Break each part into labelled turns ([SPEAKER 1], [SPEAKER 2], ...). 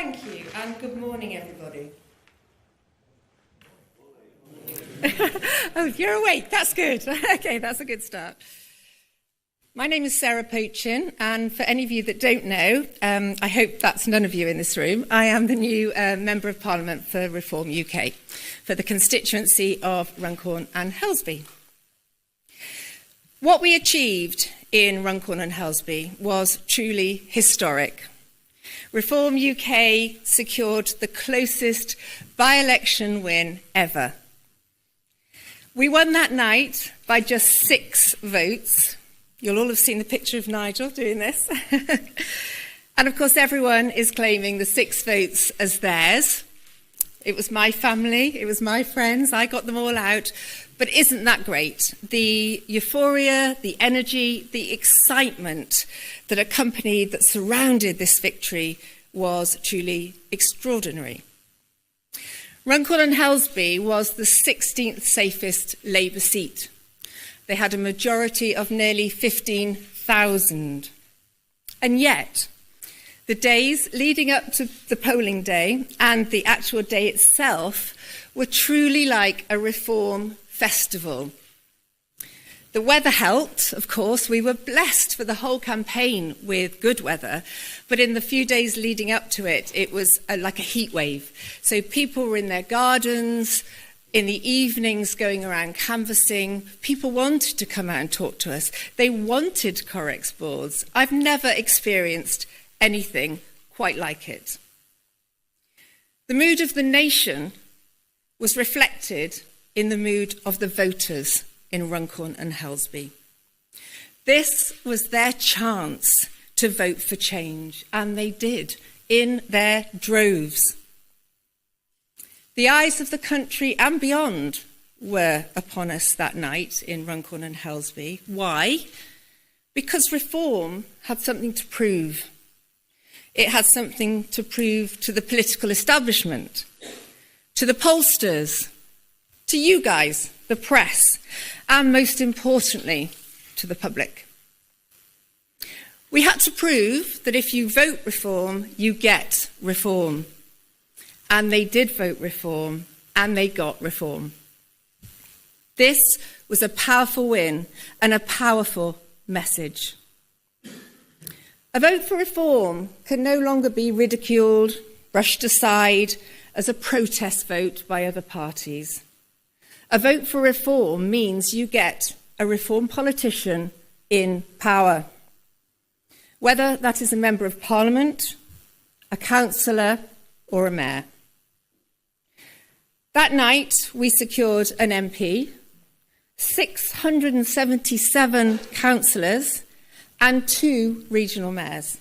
[SPEAKER 1] Thank you, and good morning, everybody.
[SPEAKER 2] Oh, you're awake. That's good. Okay, that's a good start. My name is Sarah Pochin, and for any of you that don't know, I hope that's none of you in this room, I am the new Member of Parliament for Reform UK, for the constituency of Runcorn and Helsby. What we achieved in Runcorn and Helsby was truly historic. Reform UK secured the closest by-election win ever. We won that night by just 6 votes. You'll all have seen the picture of Nigel doing this. And of course, everyone is claiming the 6 votes as theirs. It was my family, it was my friends, I got them all out. But isn't that great? The euphoria, the energy, the excitement that accompanied, that surrounded this victory was truly extraordinary. Runcorn and Helsby was the 16th safest Labour seat. They had a majority of nearly 15,000. And yet, the days leading up to the polling day and the actual day itself were truly like a reform festival. The weather helped, of course. We were blessed for the whole campaign with good weather, but in the few days leading up to it, it was like a heat wave. So people were in their gardens, in the evenings going around canvassing. People wanted to come out and talk to us. They wanted Correx boards. I've never experienced anything quite like it. The mood of the nation was reflected in the mood of the voters in Runcorn and Helsby. This was their chance to vote for change, and they did, in their droves. The eyes of the country and beyond were upon us that night in Runcorn and Helsby. Why? Because Reform had something to prove. It had something to prove to the political establishment, to the pollsters, to you guys, the press, and most importantly, to the public. We had to prove that if you vote Reform, you get Reform. And they did vote Reform, and they got Reform. This was a powerful win and a powerful message. A vote for Reform can no longer be ridiculed, brushed aside as a protest vote by other parties. A vote for Reform means you get a Reform politician in power, whether that is a Member of Parliament, a councillor, or a mayor. That night, we secured an MP, 677 councillors, and 2 regional mayors.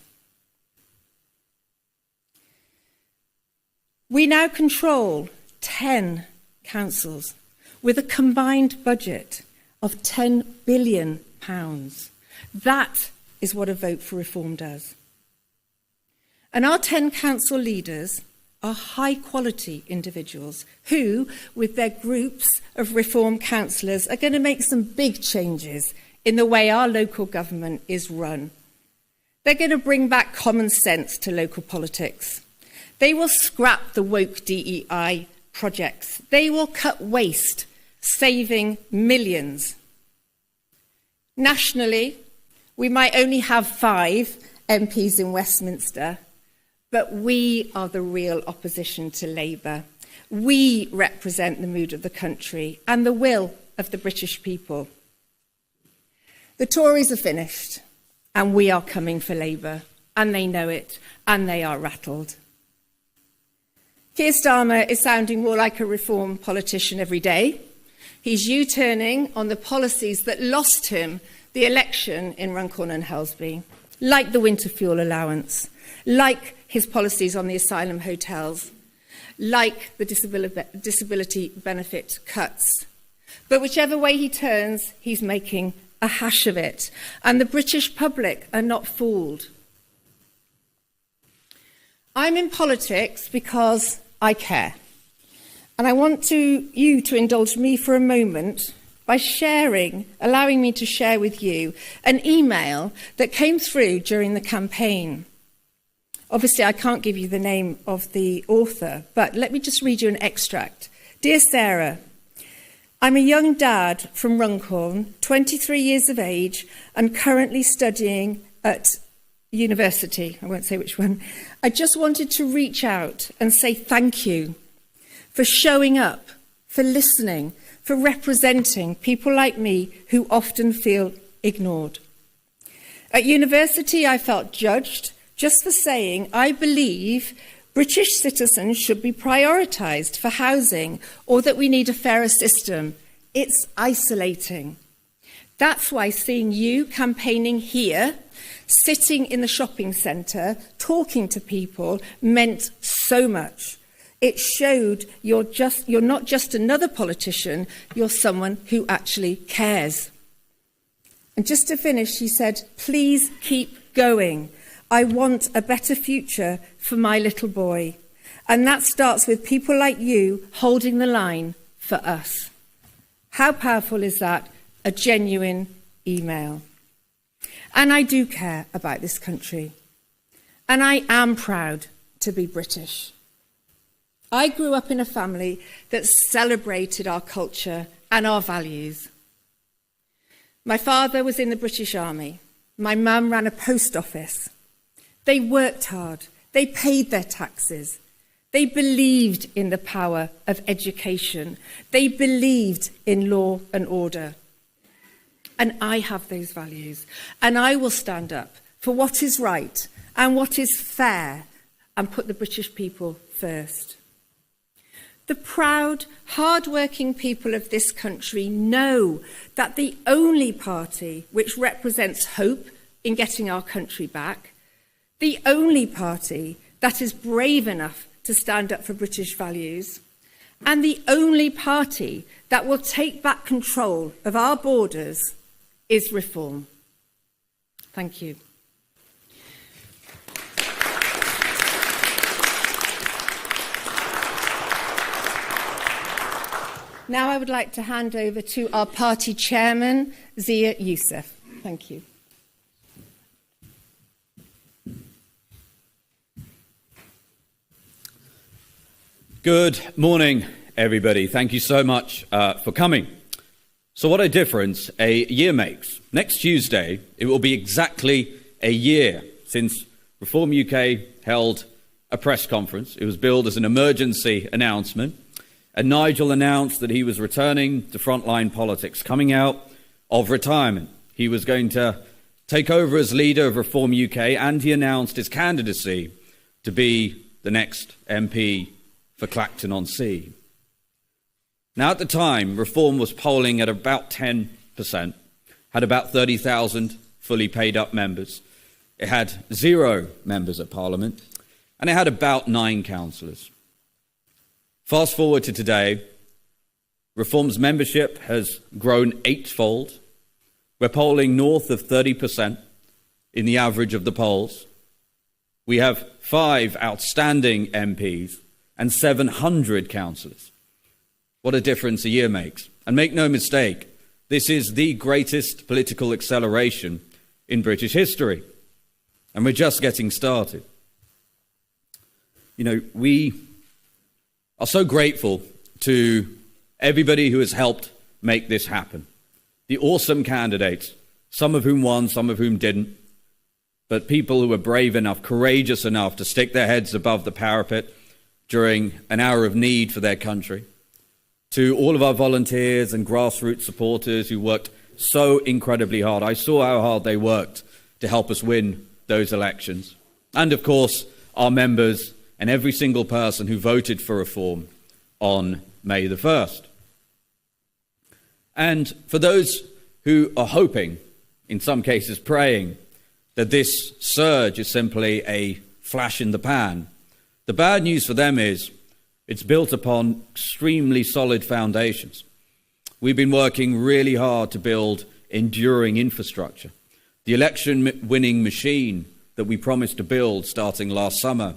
[SPEAKER 2] We now control 10 councils with a combined budget of £10 billion. That is what a vote for Reform does. And our 10 council leaders are high-quality individuals who, with their groups of Reform councillors, are going to make some big changes in the way our local government is run. They're going to bring back common sense to local politics. They will scrap the woke DEI projects. They will cut waste, saving millions. Nationally, we might only have 5 MPs in Westminster, but we are the real opposition to Labour. We represent the mood of the country and the will of the British people. The Tories are finished, and we are coming for Labour, and they know it, and they are rattled. Keir Starmer is sounding more like a Reform politician every day. He's U-turning on the policies that lost him the election in Runcorn and Helsby, like the winter fuel allowance, like his policies on the asylum hotels, like the disability benefit cuts. But whichever way he turns, he's making a hash of it, and the British public are not fooled. I'm in politics because I care, and I want you to indulge me for a moment by allowing me to share with you an email that came through during the campaign. Obviously, I can't give you the name of the author, but let me just read you an extract. Dear Sarah, I'm a young dad from Runcorn, 23 years of age, and currently studying at university. I won't say which one. I just wanted to reach out and say thank you for showing up, for listening, for representing people like me who often feel ignored. At university, I felt judged just for saying I believe British citizens should be prioritised for housing or that we need a fairer system. It's isolating. That's why seeing you campaigning here, sitting in the shopping centre, talking to people, meant so much. It showed you're not just another politician, you're someone who actually cares. And just to finish, she said, please keep going. I want a better future for my little boy. And that starts with people like you holding the line for us. How powerful is that? A genuine email. And I do care about this country. And I am proud to be British. I grew up in a family that celebrated our culture and our values. My father was in the British Army. My mum ran a post office. They worked hard. They paid their taxes. They believed in the power of education. They believed in law and order. And I have those values. And I will stand up for what is right and what is fair and put the British people first. The proud, hard-working people of this country know that the only party which represents hope in getting our country back, the only party that is brave enough to stand up for British values, and the only party that will take back control of our borders is Reform. Thank you. Now I would like to hand over to our party chairman, Zia Yusuf. Thank you.
[SPEAKER 3] Good morning, everybody. Thank you so much for coming. So what a difference a year makes. Next Tuesday, it will be exactly a year since Reform UK held a press conference. It was billed as an emergency announcement. And Nigel announced that he was returning to frontline politics, coming out of retirement. He was going to take over as leader of Reform UK, and he announced his candidacy to be the next MP for Clacton-on-Sea. Now, at the time, Reform was polling at about 10%, had about 30,000 fully paid up members. It had 0 members at Parliament, and it had about 9 councillors. Fast forward to today, Reform's membership has grown 8-fold. We're polling north of 30% in the average of the polls. We have 5 outstanding MPs and 700 councillors. What a difference a year makes. And make no mistake, this is the greatest political acceleration in British history. And we're just getting started. You know, we are so grateful to everybody who has helped make this happen. The awesome candidates, some of whom won, some of whom didn't, but people who were brave enough, courageous enough to stick their heads above the parapet during an hour of need for their country. To all of our volunteers and grassroots supporters who worked so incredibly hard. I saw how hard they worked to help us win those elections. And of course, our members and every single person who voted for Reform on May the 1st. And for those who are hoping, in some cases praying, that this surge is simply a flash in the pan, the bad news for them is it's built upon extremely solid foundations. We've been working really hard to build enduring infrastructure. The election-winning machine that we promised to build starting last summer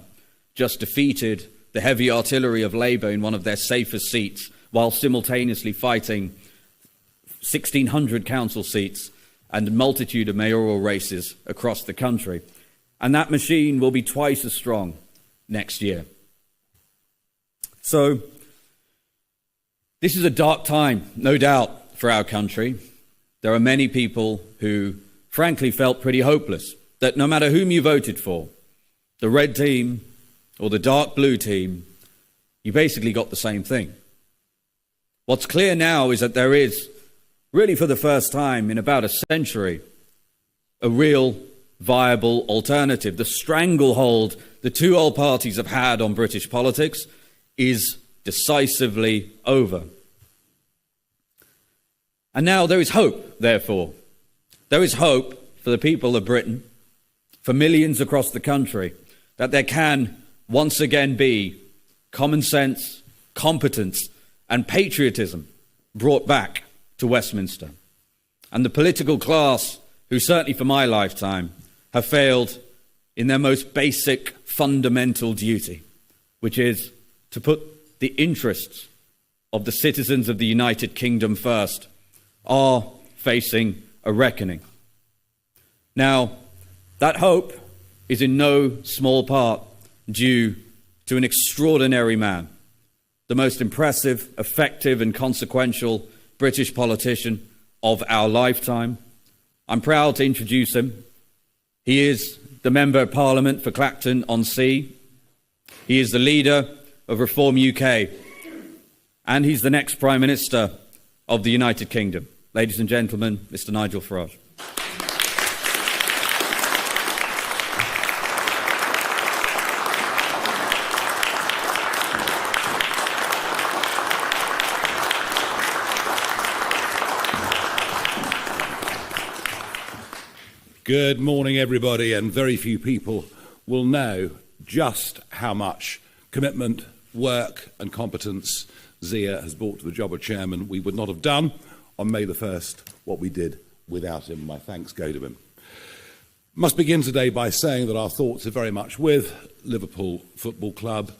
[SPEAKER 3] just defeated the heavy artillery of Labour in one of their safest seats while simultaneously fighting 1,600 council seats and a multitude of mayoral races across the country. and that machine will be twice as strong next year. So, this is a dark time, no doubt, for our country. There are many people who, frankly, felt pretty hopeless, that no matter whom you voted for, the red team or the dark blue team, you basically got the same thing. What's clear now is that there is, really for the first time in about a century, a real viable alternative. The stranglehold the two old parties have had on British politics is decisively over. And now there is hope, therefore. There is hope for the people of Britain, for millions across the country, that there can once again be common sense, competence, and patriotism brought back to Westminster. And the political class, who certainly for my lifetime have failed in their most basic fundamental duty, which is to put the interests of the citizens of the United Kingdom first, are facing a reckoning. Now, that hope is in no small part due to an extraordinary man, the most impressive, effective and consequential British politician of our lifetime. I'm proud to introduce him. He is the Member of Parliament for Clacton-on-Sea. He is the leader of Reform UK. And he's the next Prime Minister of the United Kingdom. Ladies and gentlemen, Mr. Nigel Farage.
[SPEAKER 4] Good morning, everybody, and very few people will know just how much commitment, work and competence Zia has brought to the job of chairman. We would not have done on May the 1st what we did without him. My thanks go to him. Must begin today by saying that our thoughts are very much with Liverpool Football Club,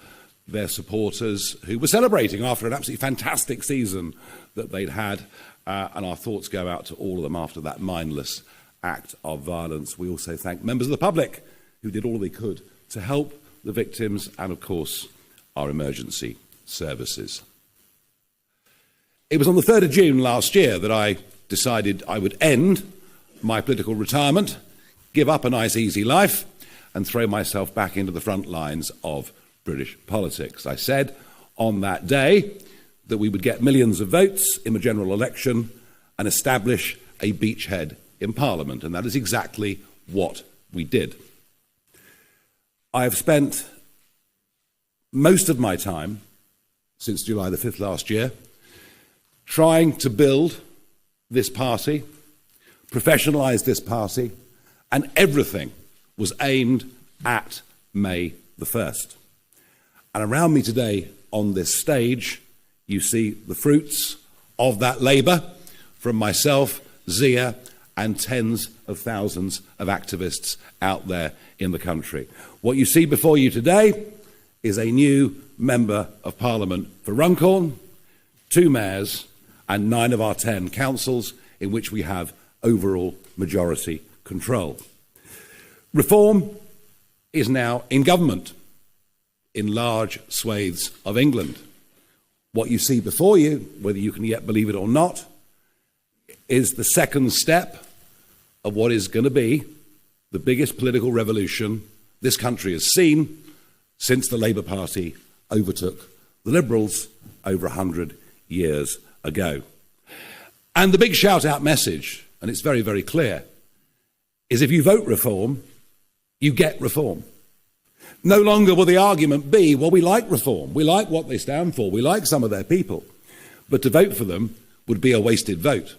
[SPEAKER 4] their supporters, who were celebrating after an absolutely fantastic season that they'd had, and our thoughts go out to all of them after that mindless act of violence. We also thank members of the public who did all they could to help the victims and, of course, our emergency services. It was on the 3rd of June last year that I decided I would end my political retirement, give up a nice easy life and throw myself back into the front lines of British politics. I said on that day that we would get millions of votes in the general election and establish a beachhead in Parliament, and that is exactly what we did. I have spent most of my time since July the 5th last year trying to build this party, professionalise this party, and everything was aimed at May the 1st. And around me today on this stage, you see the fruits of that labour from myself, Zia, and tens of thousands of activists out there in the country. What you see before you today is a new Member of Parliament for Runcorn, 2 mayors and 9 of our 10 councils in which we have overall majority control. Reform is now in government in large swathes of England. What you see before you, whether you can yet believe it or not, is the second step of what is going to be the biggest political revolution this country has seen since the Labour Party overtook the Liberals over 100 years ago. And the big shout-out message, and it's very, very clear, is if you vote reform, you get reform. No longer will the argument be, well, we like reform, we like what they stand for, we like some of their people, but to vote for them would be a wasted vote.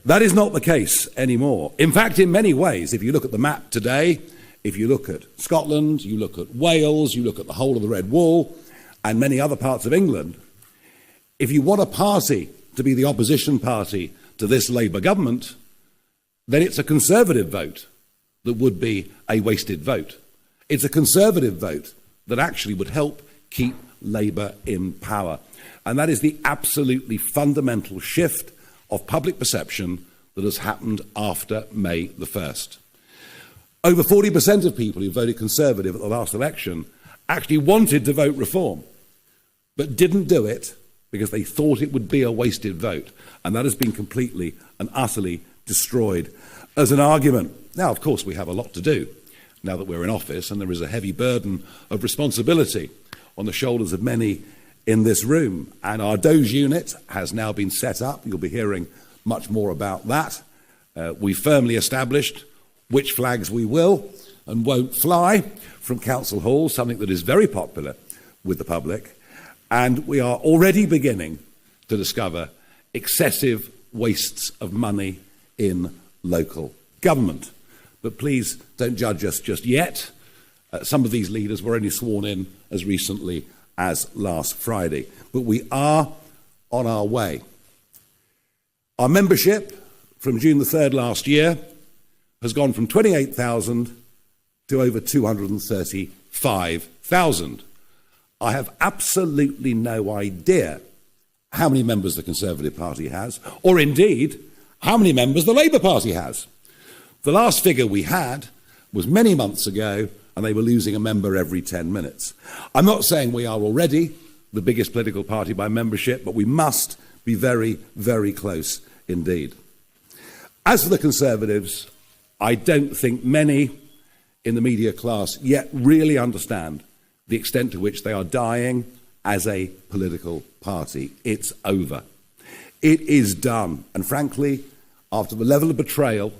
[SPEAKER 4] That is not the case anymore. In fact, in many ways, if you look at the map today, if you look at Scotland, you look at Wales, you look at the whole of the Red Wall and many other parts of England, if you want a party to be the opposition party to this Labour government, then it's a Conservative vote that would be a wasted vote. It's a Conservative vote that actually would help keep Labour in power. And that is the absolutely fundamental shift of public perception that has happened after May the 1st. Over 40% of people who voted Conservative at the last election actually wanted to vote Reform, but didn't do it because they thought it would be a wasted vote. And that has been completely and utterly destroyed as an argument. Now, of course, we have a lot to do now that we're in office, and there is a heavy burden of responsibility on the shoulders of many in this room. And our Doge unit has now been set up. You'll be hearing much more about that. We firmly established which flags we will and won't fly from Council Hall, something that is very popular with the public. And we are already beginning to discover excessive wastes of money in local government. But please don't judge us just yet. Some of these leaders were only sworn in as recently as last Friday. But we are on our way. Our membership from June the 3rd last year has gone from 28,000 to over 235,000. I have absolutely no idea how many members the Conservative Party has, or indeed how many members the Labour Party has. The last figure we had was many months ago, and they were losing a member every 10 minutes. I'm not saying we are already the biggest political party by membership, but we must be very, very close indeed. As for the Conservatives, I don't think many in the media class yet really understand the extent to which they are dying as a political party. It's over. It is done. And frankly, after the level of betrayal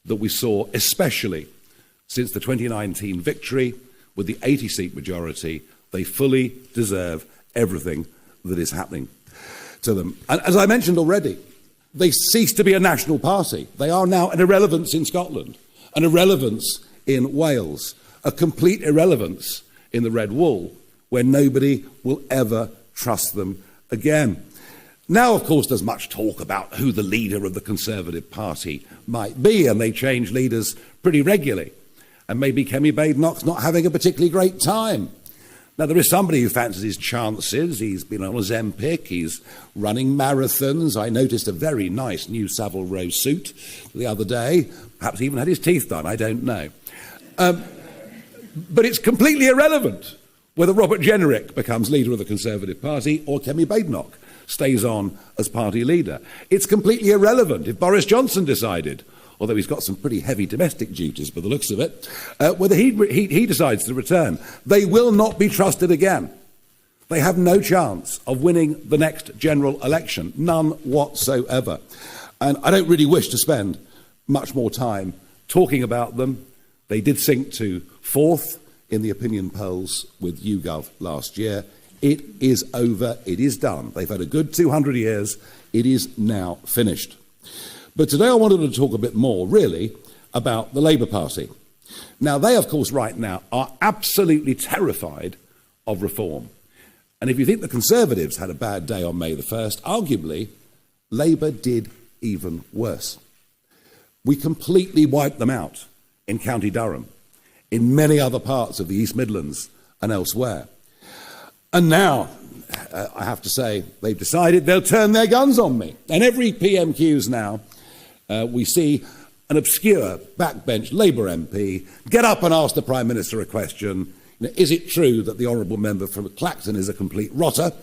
[SPEAKER 4] that we saw, especially since the 2019 victory with the 80-seat majority, they fully deserve everything that is happening to them. And as I mentioned already, they cease to be a national party. They are now an irrelevance in Scotland, an irrelevance in Wales, a complete irrelevance in the Red Wall, where nobody will ever trust them again. Now, of course, there's much talk about who the leader of the Conservative Party might be, and they change leaders pretty regularly. And maybe Kemi Badenoch's not having a particularly great time. Now, there is somebody who fancies his chances. He's been on Ozempic, he's running marathons. I noticed a very nice new Savile Row suit the other day. Perhaps even had his teeth done, I don't know. But it's completely irrelevant whether Robert Jenrick becomes leader of the Conservative Party or Kemi Badenoch stays on as party leader. It's completely irrelevant if Boris Johnson decided, although he's got some pretty heavy domestic duties by the looks of it, whether he decides to return. They will not be trusted again. They have no chance of winning the next general election, none whatsoever. And I don't really wish to spend much more time talking about them. They did sink to 4th in the opinion polls with YouGov last year. It is over. It is done. They've had a good 200 years. It is now finished. But today I wanted to talk a bit more, really, about the Labour Party. Now, they, of course, right now are absolutely terrified of reform. And if you think the Conservatives had a bad day on May the 1st, arguably, Labour did even worse. We completely wiped them out in County Durham, in many other parts of the East Midlands and elsewhere. And now, I have to say, they've decided they'll turn their guns on me. And every PMQs now, we see an obscure backbench Labour MP get up and ask the Prime Minister a question. Is it true that the honourable member from Clacton is a complete rotter?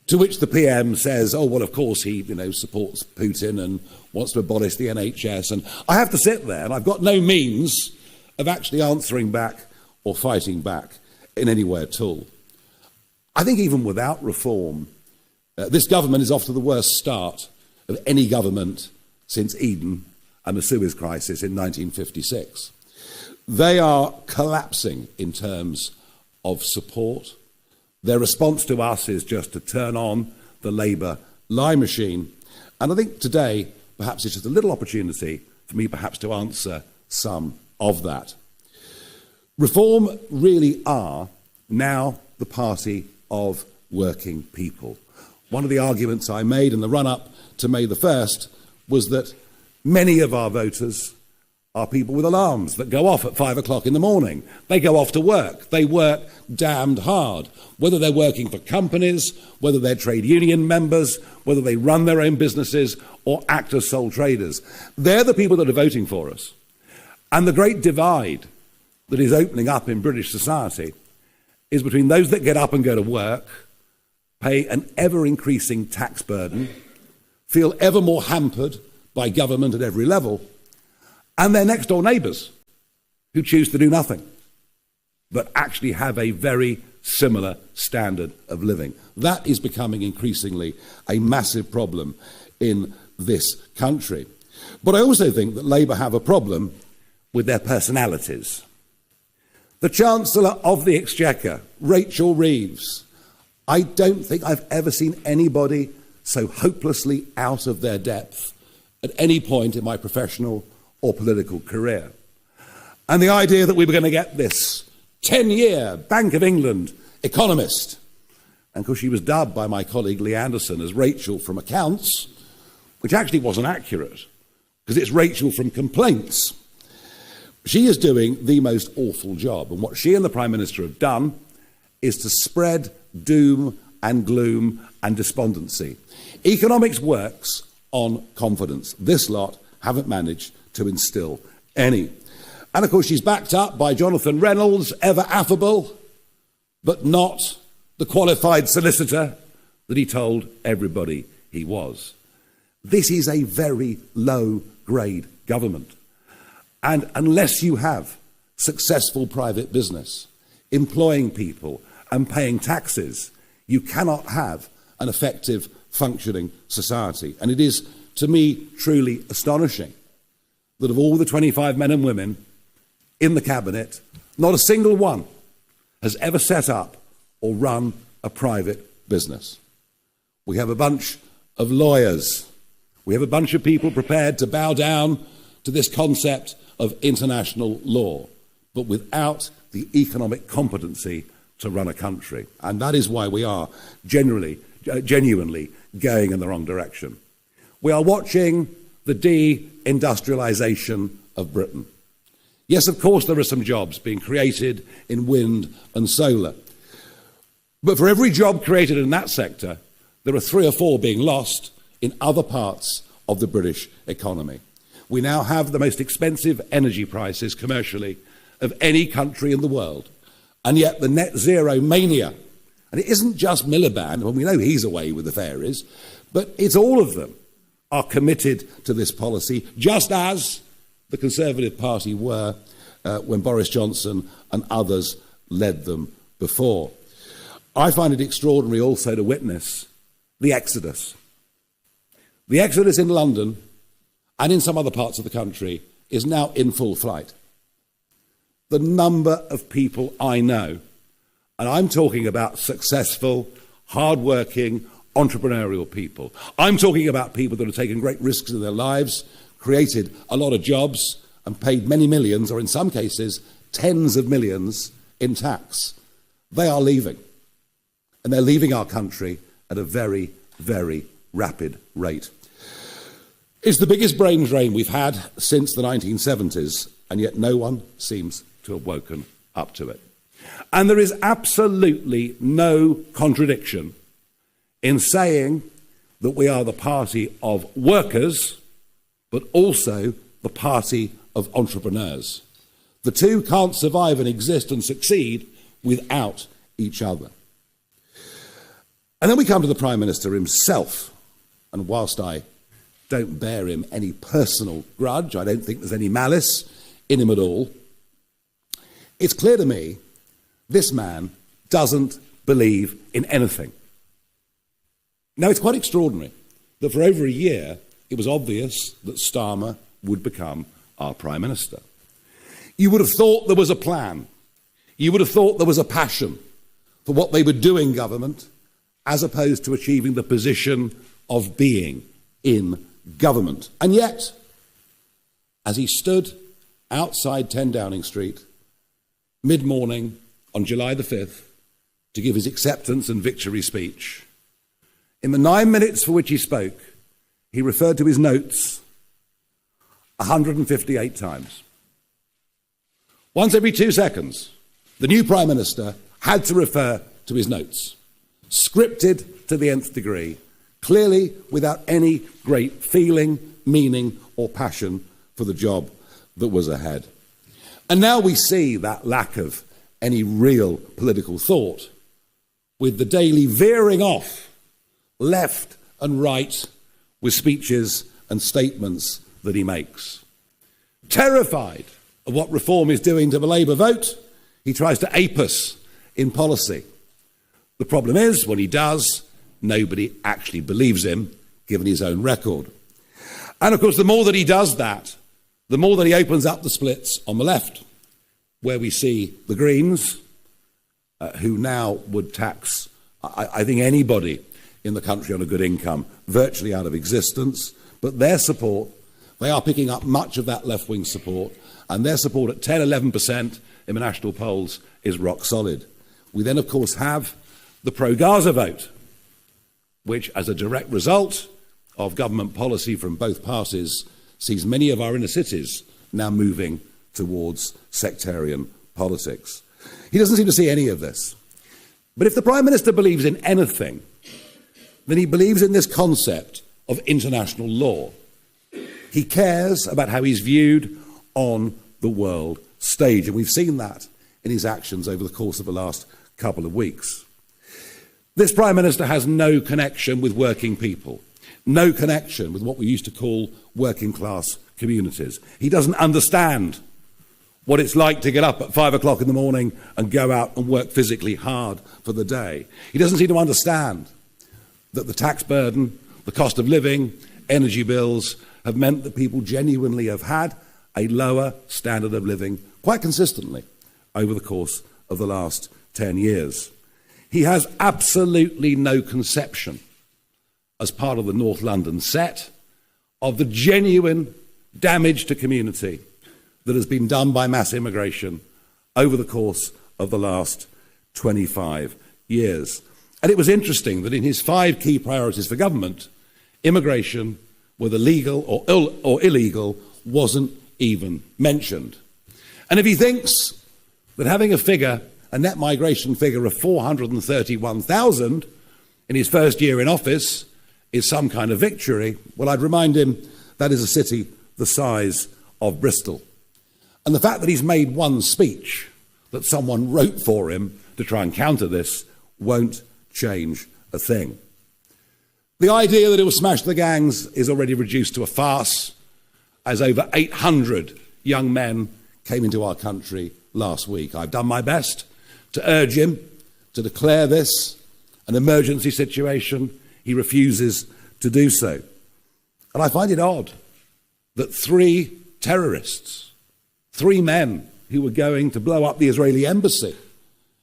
[SPEAKER 4] To which the PM says, oh, well, of course he, supports Putin and wants to abolish the NHS. And I have to sit there, and I've got no means of actually answering back or fighting back in any way at all. I think even without reform, this government is off to the worst start of any government since Eden and the Suez Crisis in 1956. They are collapsing in terms of support. Their response to us is just to turn on the Labour lie machine. And I think today, perhaps it's just a little opportunity for me perhaps to answer some of that. Reform really are now the party of working people. One of the arguments I made in the run-up to May the 1st was that many of our voters are people with alarms that go off at 5 o'clock in the morning. They go off to work. They work damned hard, whether they're working for companies, whether they're trade union members, whether they run their own businesses or act as sole traders. They're the people that are voting for us. And the great divide that is opening up in British society is between those that get up and go to work, pay an ever-increasing tax burden, feel ever more hampered by government at every level, and their next-door neighbours who choose to do nothing, but actually have a very similar standard of living. That is becoming increasingly a massive problem in this country. But I also think that Labour have a problem with their personalities. The Chancellor of the Exchequer, Rachel Reeves, I don't think I've ever seen anybody so hopelessly out of their depth at any point in my professional or political career. And the idea that we were going to get this 10-year Bank of England economist, and of course she was dubbed by my colleague Lee Anderson as Rachel from accounts, which actually wasn't accurate, because it's Rachel from complaints. She is doing the most awful job, and what she and the Prime Minister have done is to spread doom and gloom and despondency. Economics works on confidence. This lot haven't managed to instil any. And of course she's backed up by Jonathan Reynolds, ever affable, but not the qualified solicitor that he told everybody he was. This is a very low-grade government. And unless you have successful private business, employing people and paying taxes, you cannot have an effective functioning society. And it is, to me, truly astonishing that of all the 25 men and women in the cabinet, not a single one has ever set up or run a private business. We have a bunch of lawyers. We have a bunch of people prepared to bow down to this concept of international law, but without the economic competency to run a country. And that is why we are genuinely going in the wrong direction. We are watching the de-industrialisation of Britain. Yes, of course, there are some jobs being created in wind and solar. But for every job created in that sector, there are 3 or 4 being lost in other parts of the British economy. We now have the most expensive energy prices commercially of any country in the world. And yet the net zero mania, and it isn't just Miliband, when we know he's away with the fairies, but it's all of them are committed to this policy, just as the Conservative Party were when Boris Johnson and others led them before. I find it extraordinary also to witness the exodus. The exodus in London and in some other parts of the country is now in full flight. The number of people I know, and I'm talking about successful, hard-working, entrepreneurial people. I'm talking about people that have taken great risks in their lives, created a lot of jobs, and paid many millions, or in some cases, tens of millions in tax. They are leaving. And they're leaving our country at a very, very rapid rate. It's the biggest brain drain we've had since the 1970s, and yet no one seems to have woken up to it. And there is absolutely no contradiction in saying that we are the party of workers, but also the party of entrepreneurs. The two can't survive and exist and succeed without each other. And then we come to the Prime Minister himself, and whilst I don't bear him any personal grudge, I don't think there's any malice in him at all, it's clear to me this man doesn't believe in anything. Now, it's quite extraordinary that for over a year it was obvious that Starmer would become our Prime Minister. You would have thought there was a plan. You would have thought there was a passion for what they would do in government, as opposed to achieving the position of being in government. And yet, as he stood outside 10 Downing Street, mid-morning on July the 5th, to give his acceptance and victory speech, in the 9 minutes for which he spoke, he referred to his notes 158 times. Once every 2 seconds, the new Prime Minister had to refer to his notes, scripted to the nth degree, clearly without any great feeling, meaning or passion for the job that was ahead. And now we see that lack of any real political thought with the daily veering off left and right with speeches and statements that he makes. Terrified of what reform is doing to the Labour vote, he tries to ape us in policy. The problem is, when he does, nobody actually believes him, given his own record. And of course, the more that he does that, the more that he opens up the splits on the left, where we see the Greens, who now would tax, I think, anybody in the country on a good income virtually out of existence. But their support, they are picking up much of that left-wing support, and their support at 10, 11% in the national polls is rock solid. We then, of course, have the pro-Gaza vote, which, as a direct result of government policy from both parties, sees many of our inner cities now moving towards sectarian politics. He doesn't seem to see any of this. But if the Prime Minister believes in anything, then he believes in this concept of international law. He cares about how he's viewed on the world stage, and we've seen that in his actions over the course of the last couple of weeks. This Prime Minister has no connection with working people, no connection with what we used to call working class communities. He doesn't understand what it's like to get up at 5 o'clock in the morning and go out and work physically hard for the day. He doesn't seem to understand that the tax burden, the cost of living, energy bills have meant that people genuinely have had a lower standard of living quite consistently over the course of the last 10 years. He has absolutely no conception, as part of the North London set, of the genuine damage to community that has been done by mass immigration over the course of the last 25 years. And it was interesting that in his 5 key priorities for government, immigration, whether legal or illegal, wasn't even mentioned. And if he thinks that having a net migration figure of 431,000 in his first year in office is some kind of victory, well, I'd remind him that is a city the size of Bristol. And the fact that he's made one speech that someone wrote for him to try and counter this won't change a thing. The idea that it will smash the gangs is already reduced to a farce, as over 800 young men came into our country last week. I've done my best to urge him to declare this an emergency situation. He refuses to do so. And I find it odd that 3 terrorists, 3 men who were going to blow up the Israeli embassy,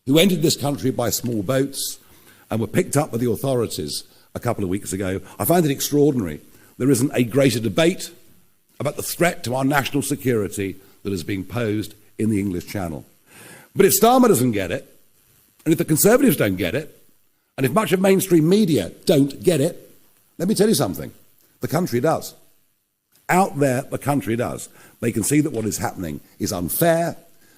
[SPEAKER 4] who entered this country by small boats and were picked up by the authorities a couple of weeks ago, I find it extraordinary there isn't a greater debate about the threat to our national security that is being posed in the English Channel. But if Starmer doesn't get it, and if the Conservatives don't get it, and if much of mainstream media don't get it, let me tell you something. The country does. Out there, the country does. They can see that what is happening is unfair,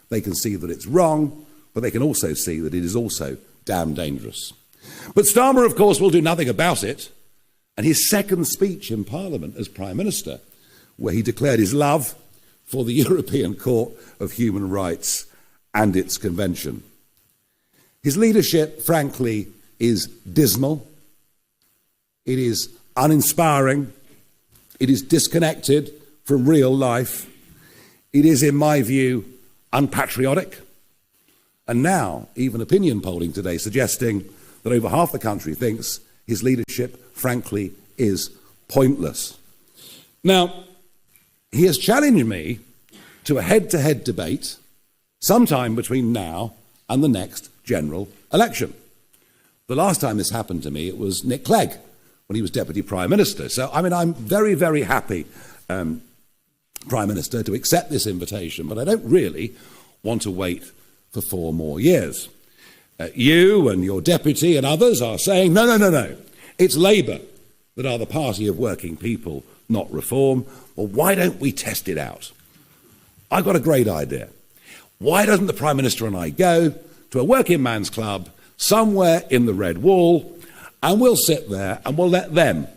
[SPEAKER 4] they can see that it's wrong, but they can also see that it is also damn dangerous. But Starmer, of course, will do nothing about it, and his second speech in Parliament as Prime Minister, where he declared his love for the European Court of Human Rights and its convention. His leadership, frankly, is dismal. It is uninspiring. It is disconnected from real life. It is, in my view, unpatriotic. And now, even opinion polling today suggesting that over half the country thinks his leadership, frankly, is pointless. Now, he has challenged me to a head-to-head debate sometime between now and the next general election. The last time this happened to me, it was Nick Clegg, when he was Deputy Prime Minister. So, I'm very, very happy, Prime Minister, to accept this invitation, but I don't really want to wait for 4 more years. You and your deputy and others are saying, no. It's Labour that are the party of working people, not Reform. Well, why don't we test it out? I've got a great idea. Why doesn't the Prime Minister and I go to a working man's club somewhere in the Red Wall, and we'll sit there and we'll let them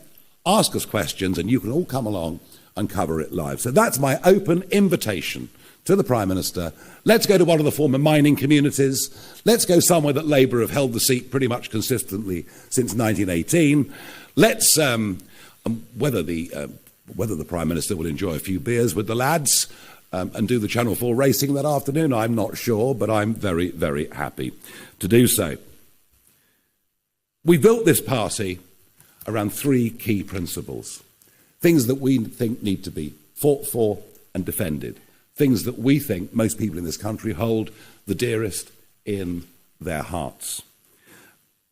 [SPEAKER 4] ask us questions, and you can all come along and cover it live. So that's my open invitation to the Prime Minister, let's go to one of the former mining communities, let's go somewhere that Labour have held the seat pretty much consistently since 1918, let's, whether the Prime Minister will enjoy a few beers with the lads and do the Channel 4 racing that afternoon, I'm not sure, but I'm very, very happy to do so. We built this party around three key principles, things that we think need to be fought for and defended, things that we think most people in this country hold the dearest in their hearts.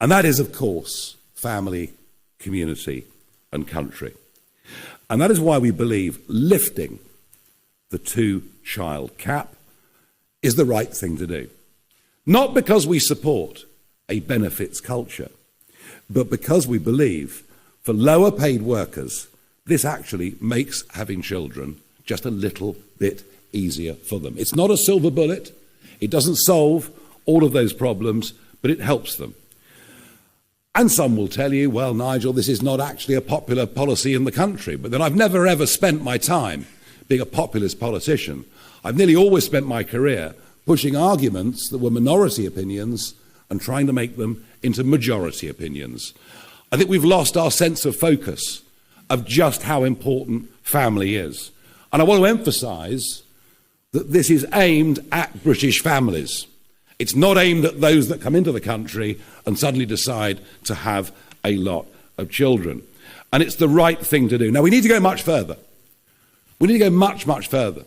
[SPEAKER 4] And that is, of course, family, community, and country. And that is why we believe lifting the two-child cap is the right thing to do. Not because we support a benefits culture, but because we believe for lower paid workers, this actually makes having children just a little bit easier for them. It's not a silver bullet. It doesn't solve all of those problems, but it helps them. And some will tell you, well, Nigel, this is not actually a popular policy in the country. But then I've never, ever spent my time being a populist politician. I've nearly always spent my career pushing arguments that were minority opinions and trying to make them into majority opinions. I think we've lost our sense of focus of just how important family is. And I want to emphasise that this is aimed at British families. It's not aimed at those that come into the country and suddenly decide to have a lot of children. And it's the right thing to do. Now, we need to go much further. We need to go much, much further.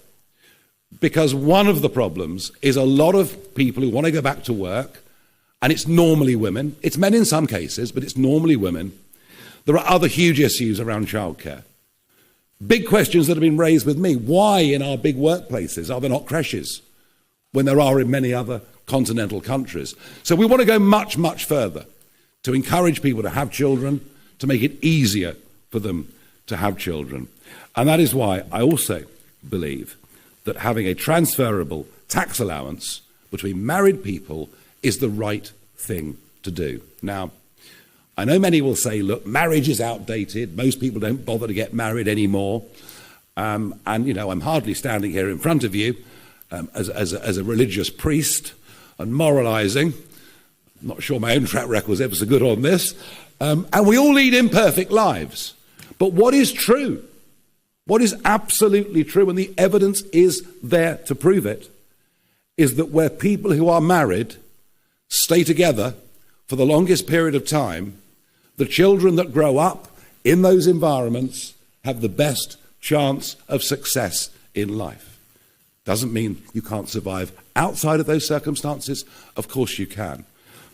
[SPEAKER 4] Because one of the problems is a lot of people who want to go back to work, and it's normally women. It's men in some cases, but it's normally women. There are other huge issues around childcare. Big questions that have been raised with me. Why in our big workplaces are there not creches when there are in many other continental countries? So we want to go much, much further to encourage people to have children, to make it easier for them to have children. And that is why I also believe that having a transferable tax allowance between married people is the right thing to do. Now, I know many will say, look, marriage is outdated. Most people don't bother to get married anymore. And, you know, I'm hardly standing here in front of you as a religious priest and moralising. I'm not sure my own track record is ever so good on this. And we all lead imperfect lives. But what is true, what is absolutely true, and the evidence is there to prove it, is that where people who are married stay together for the longest period of time, the children that grow up in those environments have the best chance of success in life. Doesn't mean you can't survive outside of those circumstances. Of course you can.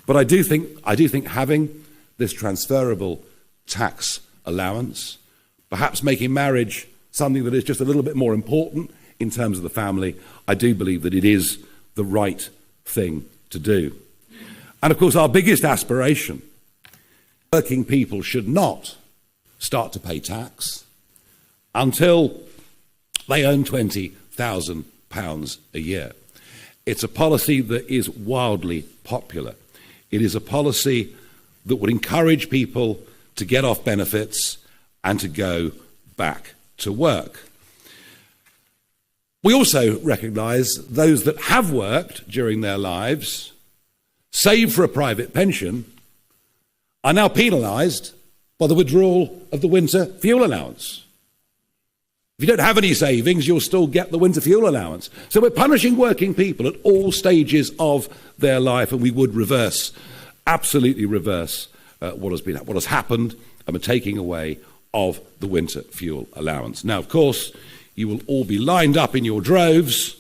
[SPEAKER 4] But I do think having this transferable tax allowance, perhaps making marriage something that is just a little bit more important in terms of the family, I do believe that it is the right thing to do. And of course, our biggest aspiration, working people should not start to pay tax until they earn £20,000 a year. It's a policy that is wildly popular. It is a policy that would encourage people to get off benefits and to go back to work. We also recognise those that have worked during their lives, saved for a private pension, are now penalised by the withdrawal of the winter fuel allowance. If you don't have any savings, you'll still get the winter fuel allowance. So we're punishing working people at all stages of their life, and we would reverse, absolutely reverse what has happened, and we're taking away of the winter fuel allowance. Now, of course, you will all be lined up in your droves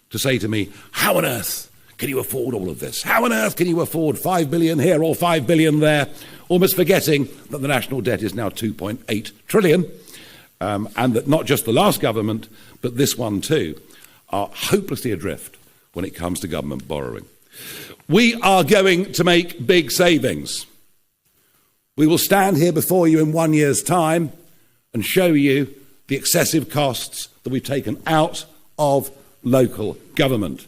[SPEAKER 4] to say to me, how on earth can you afford all of this? How on earth can you afford 5 billion here or 5 billion there? Almost forgetting that the national debt is now 2.8 trillion, and that not just the last government, but this one too, are hopelessly adrift when it comes to government borrowing. We are going to make big savings. We will stand here before you in 1 year's time and show you the excessive costs that we've taken out of local government.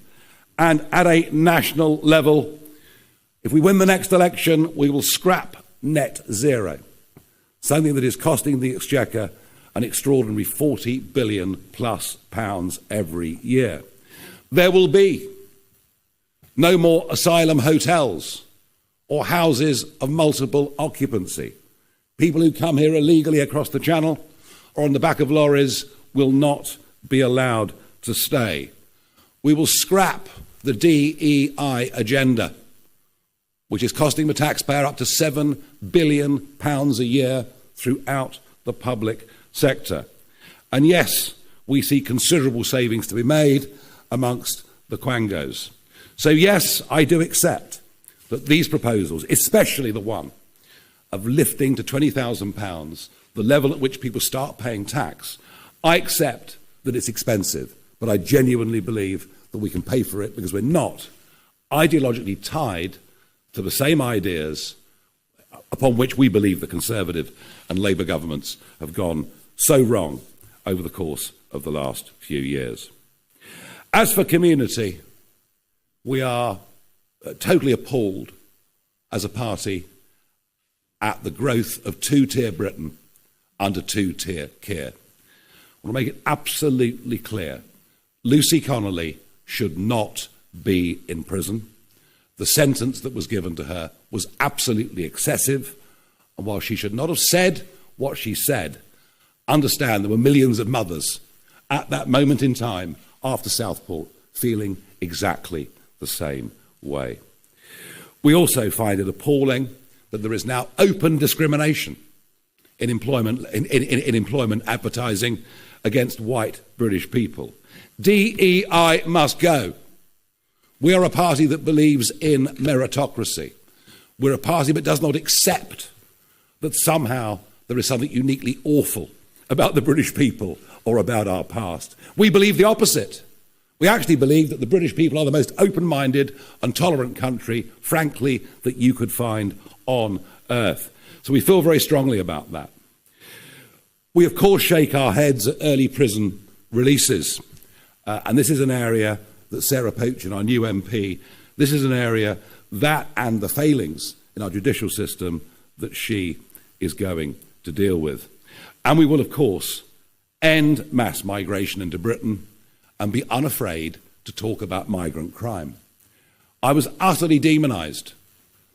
[SPEAKER 4] And at a national level, if we win the next election, we will scrap net zero, something that is costing the Exchequer an extraordinary £40 billion plus every year. There will be no more asylum hotels or houses of multiple occupancy. People who come here illegally across the channel or on the back of lorries will not be allowed to stay. We will scrap the DEI agenda, which is costing the taxpayer up to £7 billion a year throughout the public sector. And yes, we see considerable savings to be made amongst the quangos. So yes, I do accept that these proposals, especially the one of lifting to £20,000 the level at which people start paying tax, I accept that it's expensive, but I genuinely believe that we can pay for it because we're not ideologically tied to the same ideas upon which we believe the Conservative and Labour governments have gone so wrong over the course of the last few years. As for community, we are totally appalled as a party at the growth of two-tier Britain under two-tier Keir. I want to make it absolutely clear. Lucy Connolly should not be in prison. The sentence that was given to her was absolutely excessive. And while she should not have said what she said, understand there were millions of mothers at that moment in time after Southport feeling exactly the same way. We also find it appalling that there is now open discrimination in employment advertising against white British people. DEI must go. We are a party that believes in meritocracy. We're a party that does not accept that somehow there is something uniquely awful about the British people or about our past. We believe the opposite. We actually believe that the British people are the most open-minded and tolerant country, frankly, that you could find on earth. So we feel very strongly about that. We, of course, shake our heads at early prison releases. And this is an area that Sarah Pochin, our new MP, this is an area that and the failings in our judicial system that she is going to deal with. And we will, of course, end mass migration into Britain and be unafraid to talk about migrant crime. I was utterly demonised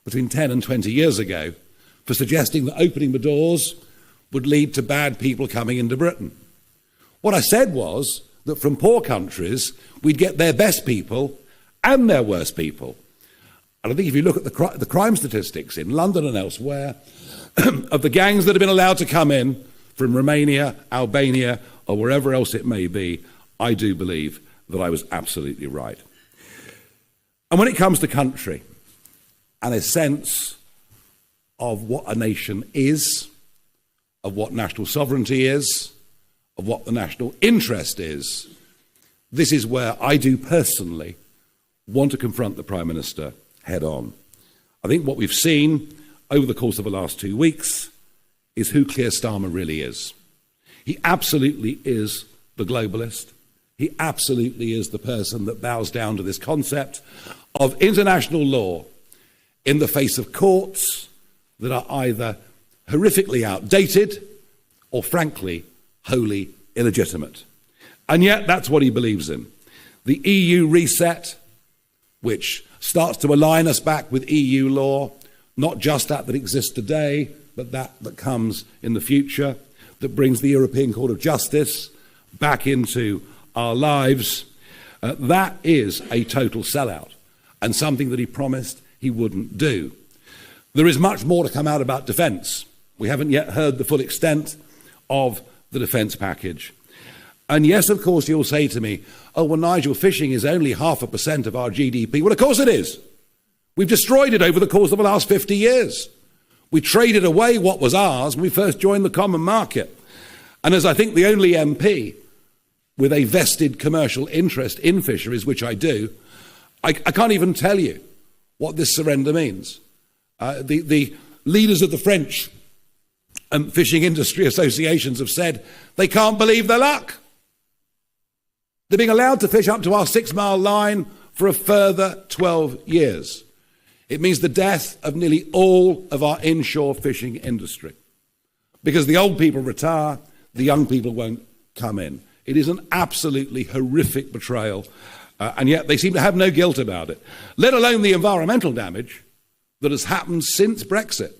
[SPEAKER 4] between 10 and 20 years ago for suggesting that opening the doors would lead to bad people coming into Britain. What I said was that from poor countries, we'd get their best people and their worst people. And I think if you look at the crime statistics in London and elsewhere, of the gangs that have been allowed to come in from Romania, Albania, or wherever else it may be, I do believe that I was absolutely right. And when it comes to country and a sense of what a nation is, of what national sovereignty is, of what the national interest is, this is where I do personally want to confront the Prime Minister head on. I think what we've seen over the course of the last 2 weeks is who Keir Starmer really is. He absolutely is the globalist. He absolutely is the person that bows down to this concept of international law in the face of courts that are either horrifically outdated or, frankly, wholly illegitimate. And yet that's what he believes in. The EU reset, which starts to align us back with EU law, not just that exists today, but that comes in the future, that brings the European Court of Justice back into our lives. That is a total sellout and something that he promised he wouldn't do. There is much more to come out about defence. We haven't yet heard the full extent of the defence package. And yes, of course, you'll say to me, oh, well, Nigel, fishing is only 0.5% of our GDP. Well, of course it is. We've destroyed it over the course of the last 50 years. We traded away what was ours when we first joined the common market. And as I think the only MP with a vested commercial interest in fisheries, which I do, I can't even tell you what this surrender means. The leaders of the French fishing industry associations have said they can't believe their luck. They're being allowed to fish up to our 6-mile line for a further 12 years. It means the death of nearly all of our inshore fishing industry. Because the old people retire, the young people won't come in. It is an absolutely horrific betrayal And yet they seem to have no guilt about it, let alone the environmental damage that has happened since Brexit,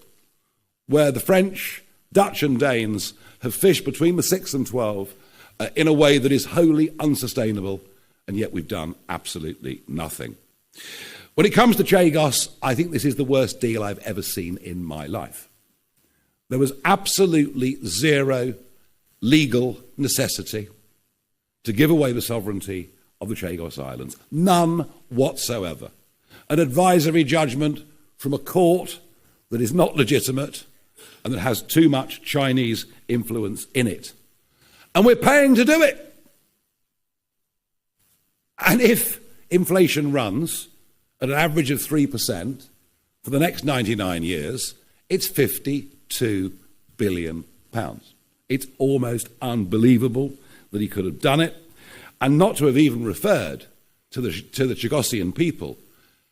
[SPEAKER 4] where the French, Dutch and Danes have fished between the 6 and 12 in a way that is wholly unsustainable, and yet we've done absolutely nothing. When it comes to Chagos, I think this is the worst deal I've ever seen in my life. There was absolutely zero legal necessity to give away the sovereignty of the Chagos Islands. None whatsoever. An advisory judgment from a court that is not legitimate and that has too much Chinese influence in it. And we're paying to do it. And if inflation runs at an average of 3% for the next 99 years, it's £52 billion. It's almost unbelievable that he could have done it, and not to have even referred to the Chagosian people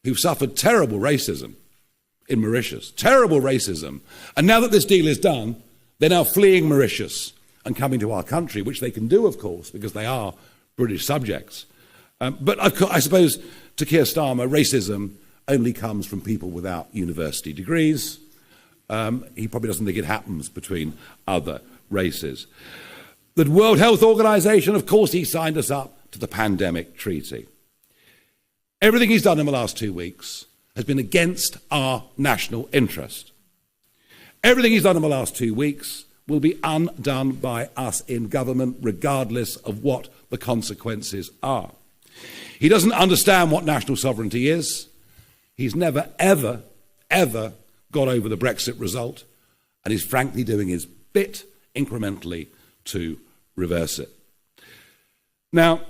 [SPEAKER 4] who've suffered terrible racism in Mauritius, terrible racism. And now that this deal is done, they're now fleeing Mauritius and coming to our country, which they can do, of course, because they are British subjects. But I suppose to Keir Starmer, racism only comes from people without university degrees. He probably doesn't think it happens between other races. The World Health Organization, of course, he signed us up to the pandemic treaty. Everything he's done in the last 2 weeks has been against our national interest. Everything he's done in the last 2 weeks will be undone by us in government, regardless of what the consequences are. He doesn't understand what national sovereignty is. He's never, ever, ever got over the Brexit result, and he's frankly doing his bit incrementally to reverse it. Now,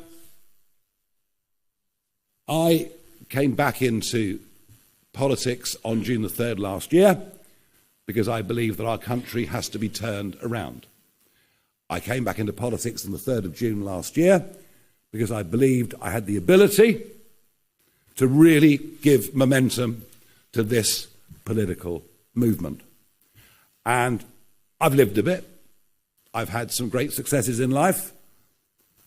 [SPEAKER 4] I came back into politics on June the 3rd last year because I believe that our country has to be turned around. I came back into politics on the 3rd of June last year because I believed I had the ability to really give momentum to this political movement. And I've lived a bit. I've had some great successes in life.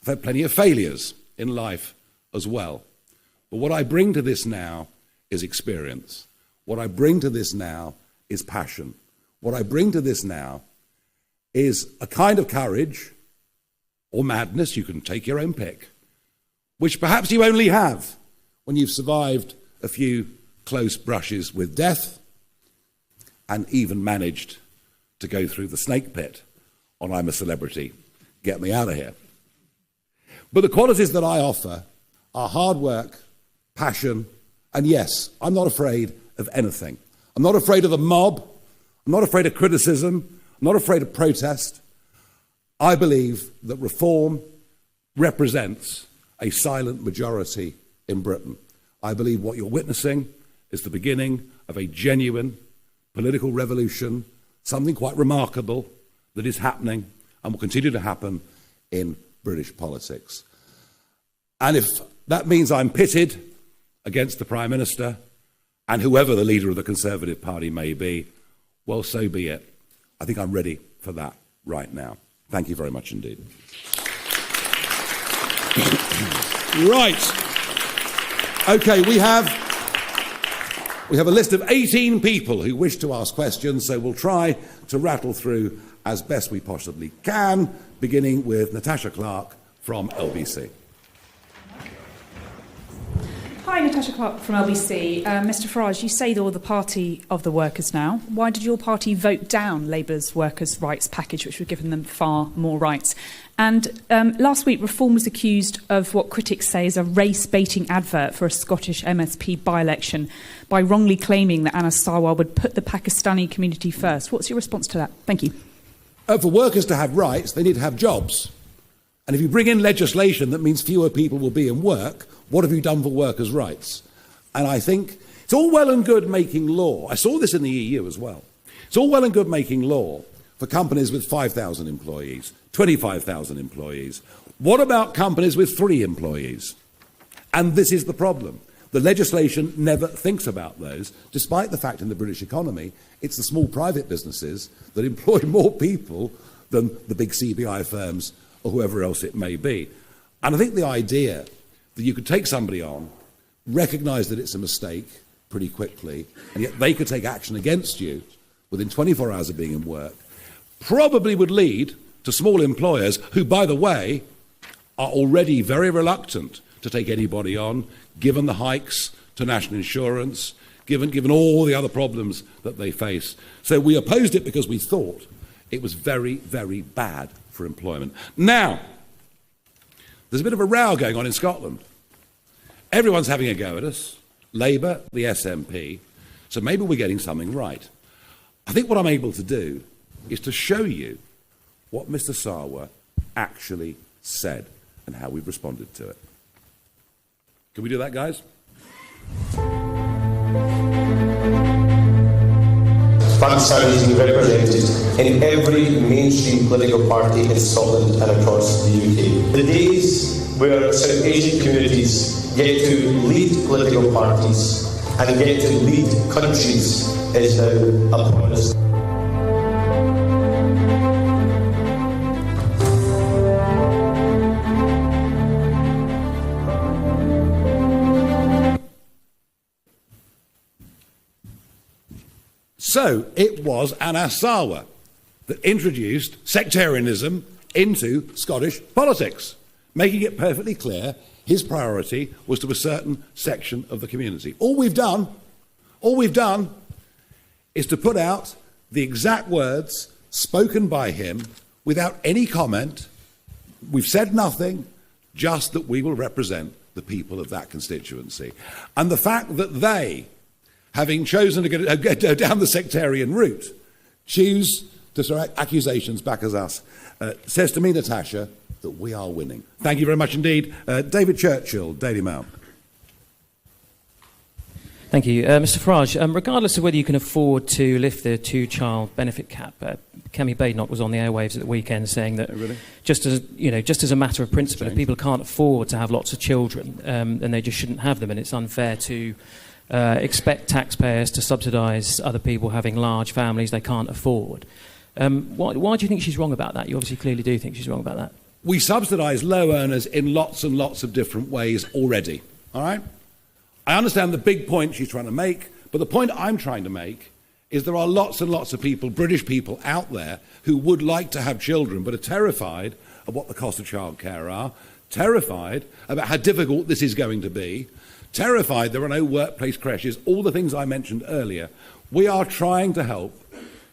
[SPEAKER 4] I've had plenty of failures in life as well. But what I bring to this now is experience. What I bring to this now is passion. What I bring to this now is a kind of courage or madness, you can take your own pick, which perhaps you only have when you've survived a few close brushes with death and even managed to go through the snake pit on I'm a Celebrity, get me out of here. But the qualities that I offer are hard work, passion, and yes, I'm not afraid of anything. I'm not afraid of the mob. I'm not afraid of criticism. I'm not afraid of protest. I believe that reform represents a silent majority in Britain. I believe what you're witnessing is the beginning of a genuine political revolution, something quite remarkable that is happening and will continue to happen in British politics. And if that means I'm pitted against the Prime Minister and whoever the leader of the Conservative Party may be, well, so be it. I think I'm ready for that right now. Thank you very much indeed. Right. Okay, we have a list of 18 people who wish to ask questions, so we'll try to rattle through as best we possibly can, beginning with Natasha Clark from LBC.
[SPEAKER 5] Hi, Natasha Clark from LBC. Mr Farage, you say you're the party of the workers now. Why did your party vote down Labour's workers' rights package, which would have given them far more rights? And last week, Reform was accused of what critics say is a race-baiting advert for a Scottish MSP by-election by wrongly claiming that Anas Sarwar would put the Pakistani community first. What's your response to that? Thank you.
[SPEAKER 4] For workers to have rights, they need to have jobs. And if you bring in legislation that means fewer people will be in work, what have you done for workers' rights? And I think it's all well and good making law. I saw this in the EU as well. It's all well and good making law for companies with 5,000 employees, 25,000 employees. What about companies with 3 employees? And this is the problem. The legislation never thinks about those, despite the fact in the British economy, it's the small private businesses that employ more people than the big CBI firms or whoever else it may be. And I think the idea that you could take somebody on, recognise that it's a mistake pretty quickly, and yet they could take action against you within 24 hours of being in work, probably would lead to small employers who, by the way, are already very reluctant to take anybody on, given the hikes to national insurance, given all the other problems that they face. So we opposed it because we thought it was very, very bad for employment. Now, there's a bit of a row going on in Scotland. Everyone's having a go at us, Labour, the SNP, so maybe we're getting something right. I think what I'm able to do is to show you what Mr. Sarwar actually said and how we've responded to it. Can we do that, guys?
[SPEAKER 6] Pakistan is being represented in every mainstream political party in Scotland and across the UK. The days where South Asian communities get to lead political parties and get to lead countries is now upon us.
[SPEAKER 4] So it was Anas Sarwar that introduced sectarianism into Scottish politics, making it perfectly clear his priority was to a certain section of the community. All we've done is to put out the exact words spoken by him without any comment. We've said nothing, just that we will represent the people of that constituency. And the fact that they, having chosen to go down the sectarian route, choose to throw accusations back at us, says to me, Natasha, that we are winning. Thank you very much indeed. David Churchill, Daily Mail.
[SPEAKER 7] Thank you. Mr Farage, regardless of whether you can afford to lift the two-child benefit cap, Kemi Badenoch was on the airwaves at the weekend saying that just as a matter of principle, if people can't afford to have lots of children, then they just shouldn't have them, and it's unfair to expect taxpayers to subsidise other people having large families they can't afford. Why do you think she's wrong about that? You obviously clearly do think she's wrong about that.
[SPEAKER 4] We subsidise low earners in lots and lots of different ways already, all right? I understand the big point she's trying to make, but the point I'm trying to make is there are lots and lots of people, British people out there, who would like to have children but are terrified of what the cost of childcare are, terrified about how difficult this is going to be, terrified there are no workplace creches, all the things I mentioned earlier. We are trying to help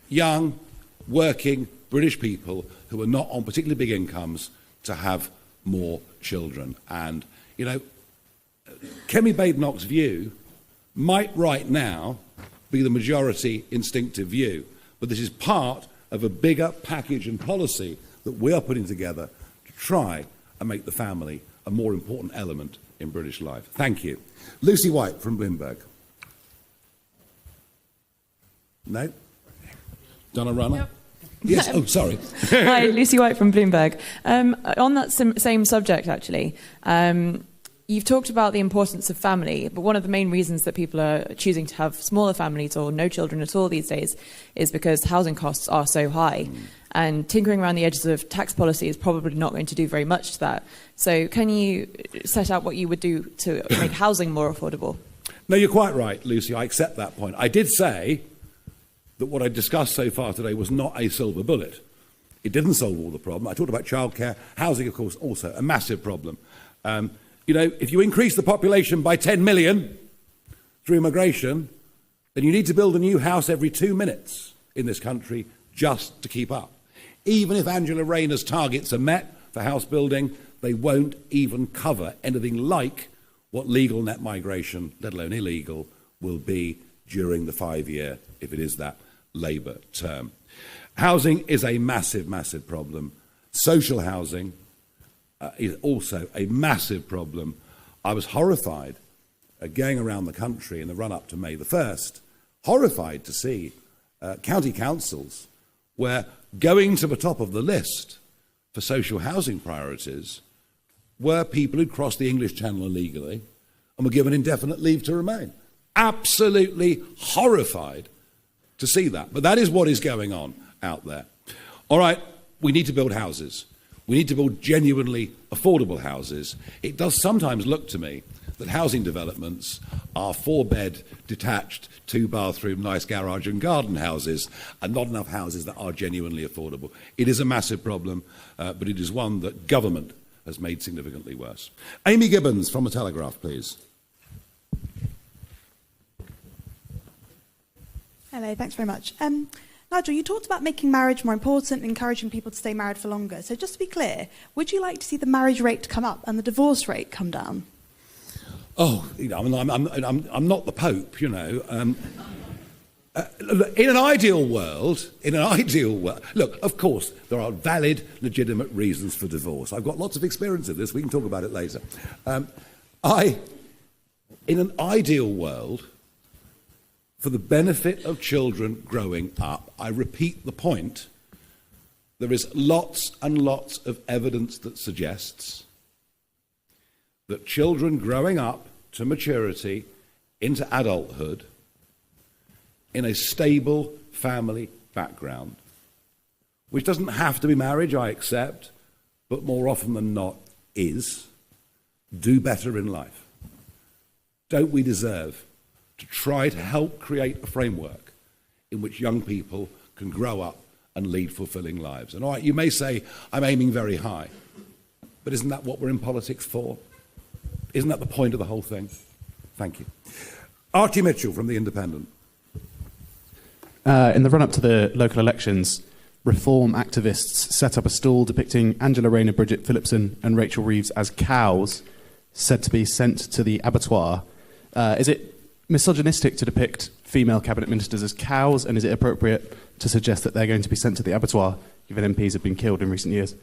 [SPEAKER 4] young, working British people who are not on particularly big incomes to have more children. And, you know, Kemi Badenoch's view might right now be the majority instinctive view, but this is part of a bigger package and policy that we are putting together to try and make the family a more important element in British life. Thank you. Lucy White from Bloomberg. No? Donna Runner?
[SPEAKER 8] Yep.
[SPEAKER 4] Yes, oh, sorry.
[SPEAKER 8] Hi, Lucy White from Bloomberg. On that same subject, actually, you've talked about the importance of family, but one of the main reasons that people are choosing to have smaller families or no children at all these days is because housing costs are so high. And tinkering around the edges of tax policy is probably not going to do very much to that. So can you set out what you would do to make housing more affordable?
[SPEAKER 4] No, you're quite right, Lucy. I accept that point. I did say that what I discussed so far today was not a silver bullet. It didn't solve all the problem. I talked about childcare, housing, of course, also a massive problem. You know, if you increase the population by 10 million through immigration, then you need to build a new house every 2 minutes in this country just to keep up. Even if Angela Rayner's targets are met for house building, they won't even cover anything like what legal net migration, let alone illegal, will be during the 5-year, if it is that, Labour term. Housing is a massive, massive problem. Social housing is also a massive problem. I was horrified going around the country in the run-up to May the 1st, horrified to see county councils where going to the top of the list for social housing priorities were people who'd crossed the English Channel illegally and were given indefinite leave to remain. Absolutely horrified to see that. But that is what is going on out there. All right, we need to build houses. We need to build genuinely affordable houses. It does sometimes look to me that housing developments are 4-bed, detached, 2-bathroom, nice garage and garden houses, and not enough houses that are genuinely affordable. It is a massive problem, but it is one that government has made significantly worse. Amy Gibbons from The Telegraph, please.
[SPEAKER 9] Hello, thanks very much. Nigel, you talked about making marriage more important and encouraging people to stay married for longer. So just to be clear, would you like to see the marriage rate come up and the divorce rate come down?
[SPEAKER 4] Oh, you know, I'm not the Pope, you know. In an ideal world, look, of course, there are valid, legitimate reasons for divorce. I've got lots of experience of this. We can talk about it later. In an ideal world, for the benefit of children growing up, I repeat the point, there is lots and lots of evidence that suggests that children growing up to maturity into adulthood in a stable family background, which doesn't have to be marriage, I accept, but more often than not is, do better in life. Don't we deserve to try to help create a framework in which young people can grow up and lead fulfilling lives? And all right, you may say, I'm aiming very high, but isn't that what we're in politics for? Isn't that the point of the whole thing? Thank you. Archie Mitchell from The Independent.
[SPEAKER 10] In the run-up to the local elections, reform activists set up a stall depicting Angela Rayner, Bridget Phillipson and Rachel Reeves as cows said to be sent to the abattoir. Is it misogynistic to depict female cabinet ministers as cows, and is it appropriate to suggest that they're going to be sent to the abattoir given MPs have been killed in recent years?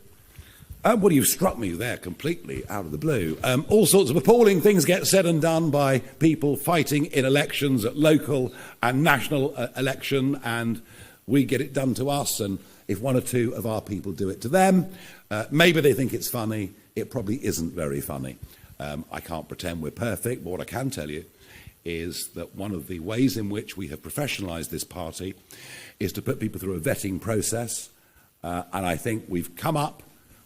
[SPEAKER 4] Well, you've struck me there completely out of the blue. All sorts of appalling things get said and done by people fighting in elections at local and national election, and we get it done to us, and if one or two of our people do it to them, maybe they think it's funny. It probably isn't very funny. I can't pretend we're perfect, but what I can tell you is that one of the ways in which we have professionalised this party is to put people through a vetting process, and I think we've come up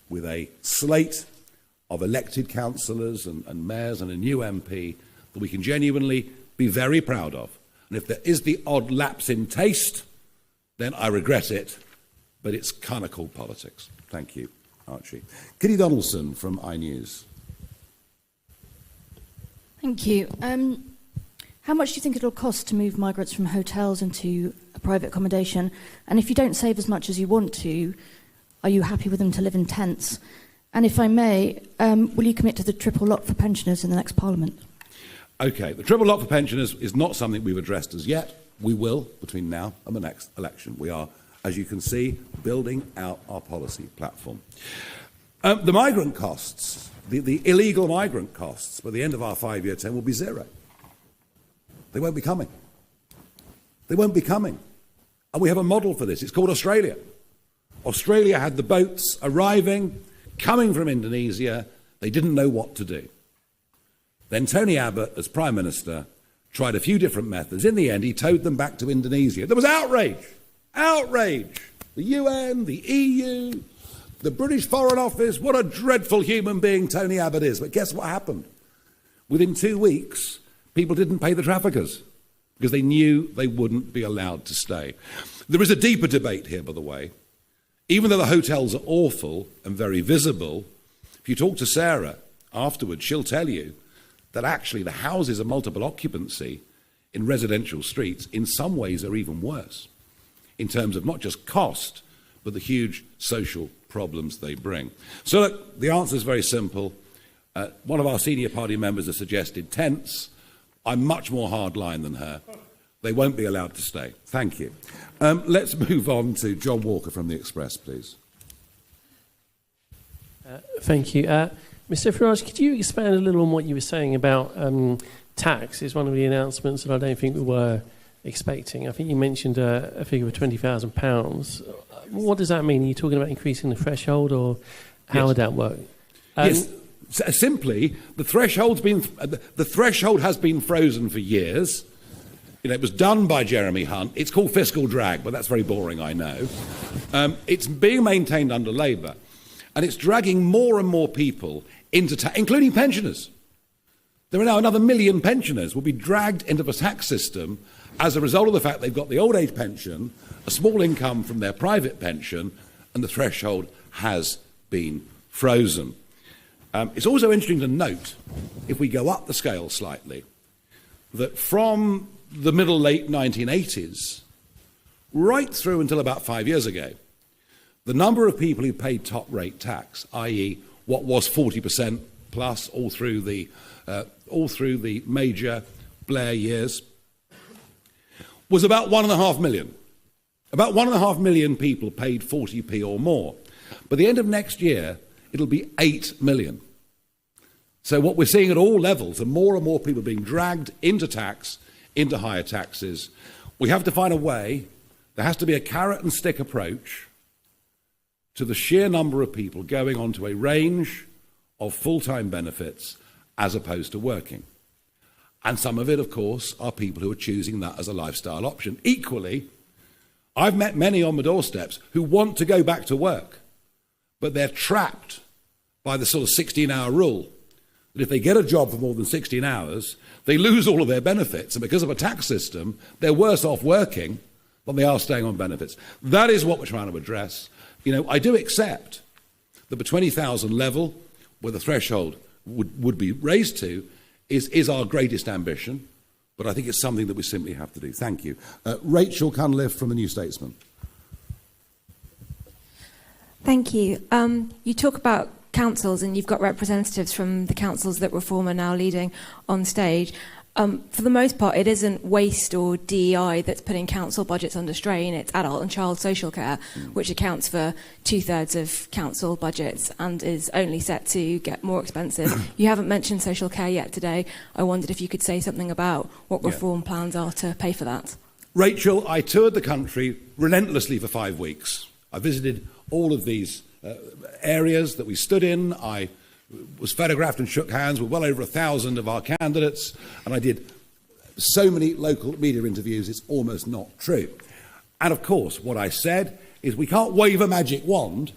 [SPEAKER 4] with a slate of elected councillors and mayors and a new MP that we can genuinely be very proud of. And if there is the odd lapse in taste, then I regret it, but it's kind of called politics. Thank you, Archie. Kitty Donaldson from iNews.
[SPEAKER 11] Thank you. How much do you think it'll cost to move migrants from hotels into a private accommodation? And if you don't save as much as you want to, are you happy with them to live in tents? And if I may, will you commit to the triple lock for pensioners in the next Parliament? OK, the triple lock for pensioners is not something we've addressed as yet. We will between now and the next election. We are, as you can see, building out our policy platform. The migrant costs, the illegal migrant costs, by the end of our 5-year term will be zero. They won't be coming. They won't be coming. And we have a model for this. It's called Australia. Australia had the boats arriving, coming from Indonesia. They didn't know what to do. Then Tony Abbott, as Prime Minister, tried a few different methods. In the end, he towed them back to Indonesia. There was outrage. Outrage. The UN, the EU, the British Foreign Office. What a dreadful human being Tony Abbott is. But guess what happened? Within 2 weeks, people didn't pay the traffickers because they knew they wouldn't be allowed to stay. There is a deeper debate here, by the way. Even though the hotels are awful and very visible, if you talk to Sarah afterwards, she'll tell you that actually the houses of multiple occupancy in residential streets in some ways are even worse in terms of not just cost, but the huge social problems they bring. So look, the answer is very simple. One of our senior party members has suggested tents. I'm much more hardline than her. They won't be allowed to stay. Thank you. Let's move on to John Walker from The Express, please.
[SPEAKER 12] Thank you. Mr. Farage, could you expand a little on what you were saying about tax? It's one of the announcements that I don't think we were expecting. I think you mentioned a figure of £20,000. What does that mean? Are you talking about increasing the threshold, or how would that work?
[SPEAKER 4] Yes. Simply, the threshold has been frozen for years. You know, it was done by Jeremy Hunt. It's called fiscal drag, but that's very boring, I know. It's being maintained under Labour. And it's dragging more and more people into tax, including pensioners. There are now another 1 million pensioners will be dragged into the tax system as a result of the fact they've got the old age pension, a small income from their private pension, and the threshold has been frozen. It's also interesting to note, if we go up the scale slightly, that from the late 1980s, right through until about 5 years ago, the number of people who paid top rate tax, i.e. what was 40% plus all through the major Blair years, was about 1.5 million. About 1.5 million people paid 40p or more. By the end of next year, it'll be 8 million. So what we're seeing at all levels are more and more people being dragged into tax, into higher taxes. We have to find a way. There has to be a carrot and stick approach to the sheer number of people going onto a range of full-time benefits as opposed to working. And some of it, of course, are people who are choosing that as a lifestyle option. Equally, I've met many on my doorsteps who want to go back to work, but they're trapped by the sort of 16-hour rule. That if they get a job for more than 16 hours, they lose all of their benefits. And because of a tax system, they're worse off working than they are staying on benefits. That is what we're trying to address. You know, I do accept that the 20,000 level, where the threshold would be raised to, is our greatest ambition. But I think it's something that we simply have to do. Thank you. Rachel Cunliffe from the New Statesman.
[SPEAKER 13] Thank you. You talk about councils, and you've got representatives from the councils that Reform are now leading on stage. For the most part, it isn't waste or DEI that's putting council budgets under strain. It's adult and child social care, which accounts for 2/3 of council budgets and is only set to get more expensive. You haven't mentioned social care yet today. I wondered if you could say something about what Reform plans are to pay for that.
[SPEAKER 4] Rachel, I toured the country relentlessly for 5 weeks. I visited all of these areas that we stood in. I was photographed and shook hands with well over 1,000 of our candidates, and I did so many local media interviews, it's almost not true. And of course, what I said is we can't wave a magic wand.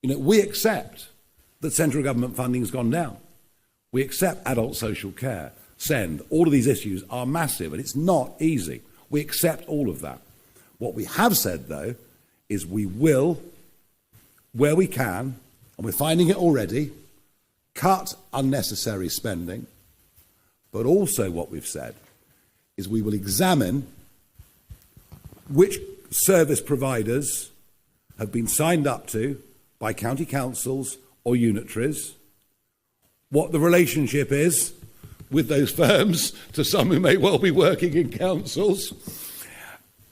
[SPEAKER 4] You know, we accept that central government funding has gone down. We accept adult social care, SEND. All of these issues are massive, and it's not easy. We accept all of that. What we have said, though, is we will, where we can, and we're finding it already, cut unnecessary spending. But also what we've said is we will examine which service providers have been signed up to by county councils or unitaries, what the relationship is with those firms to some who may well be working in councils,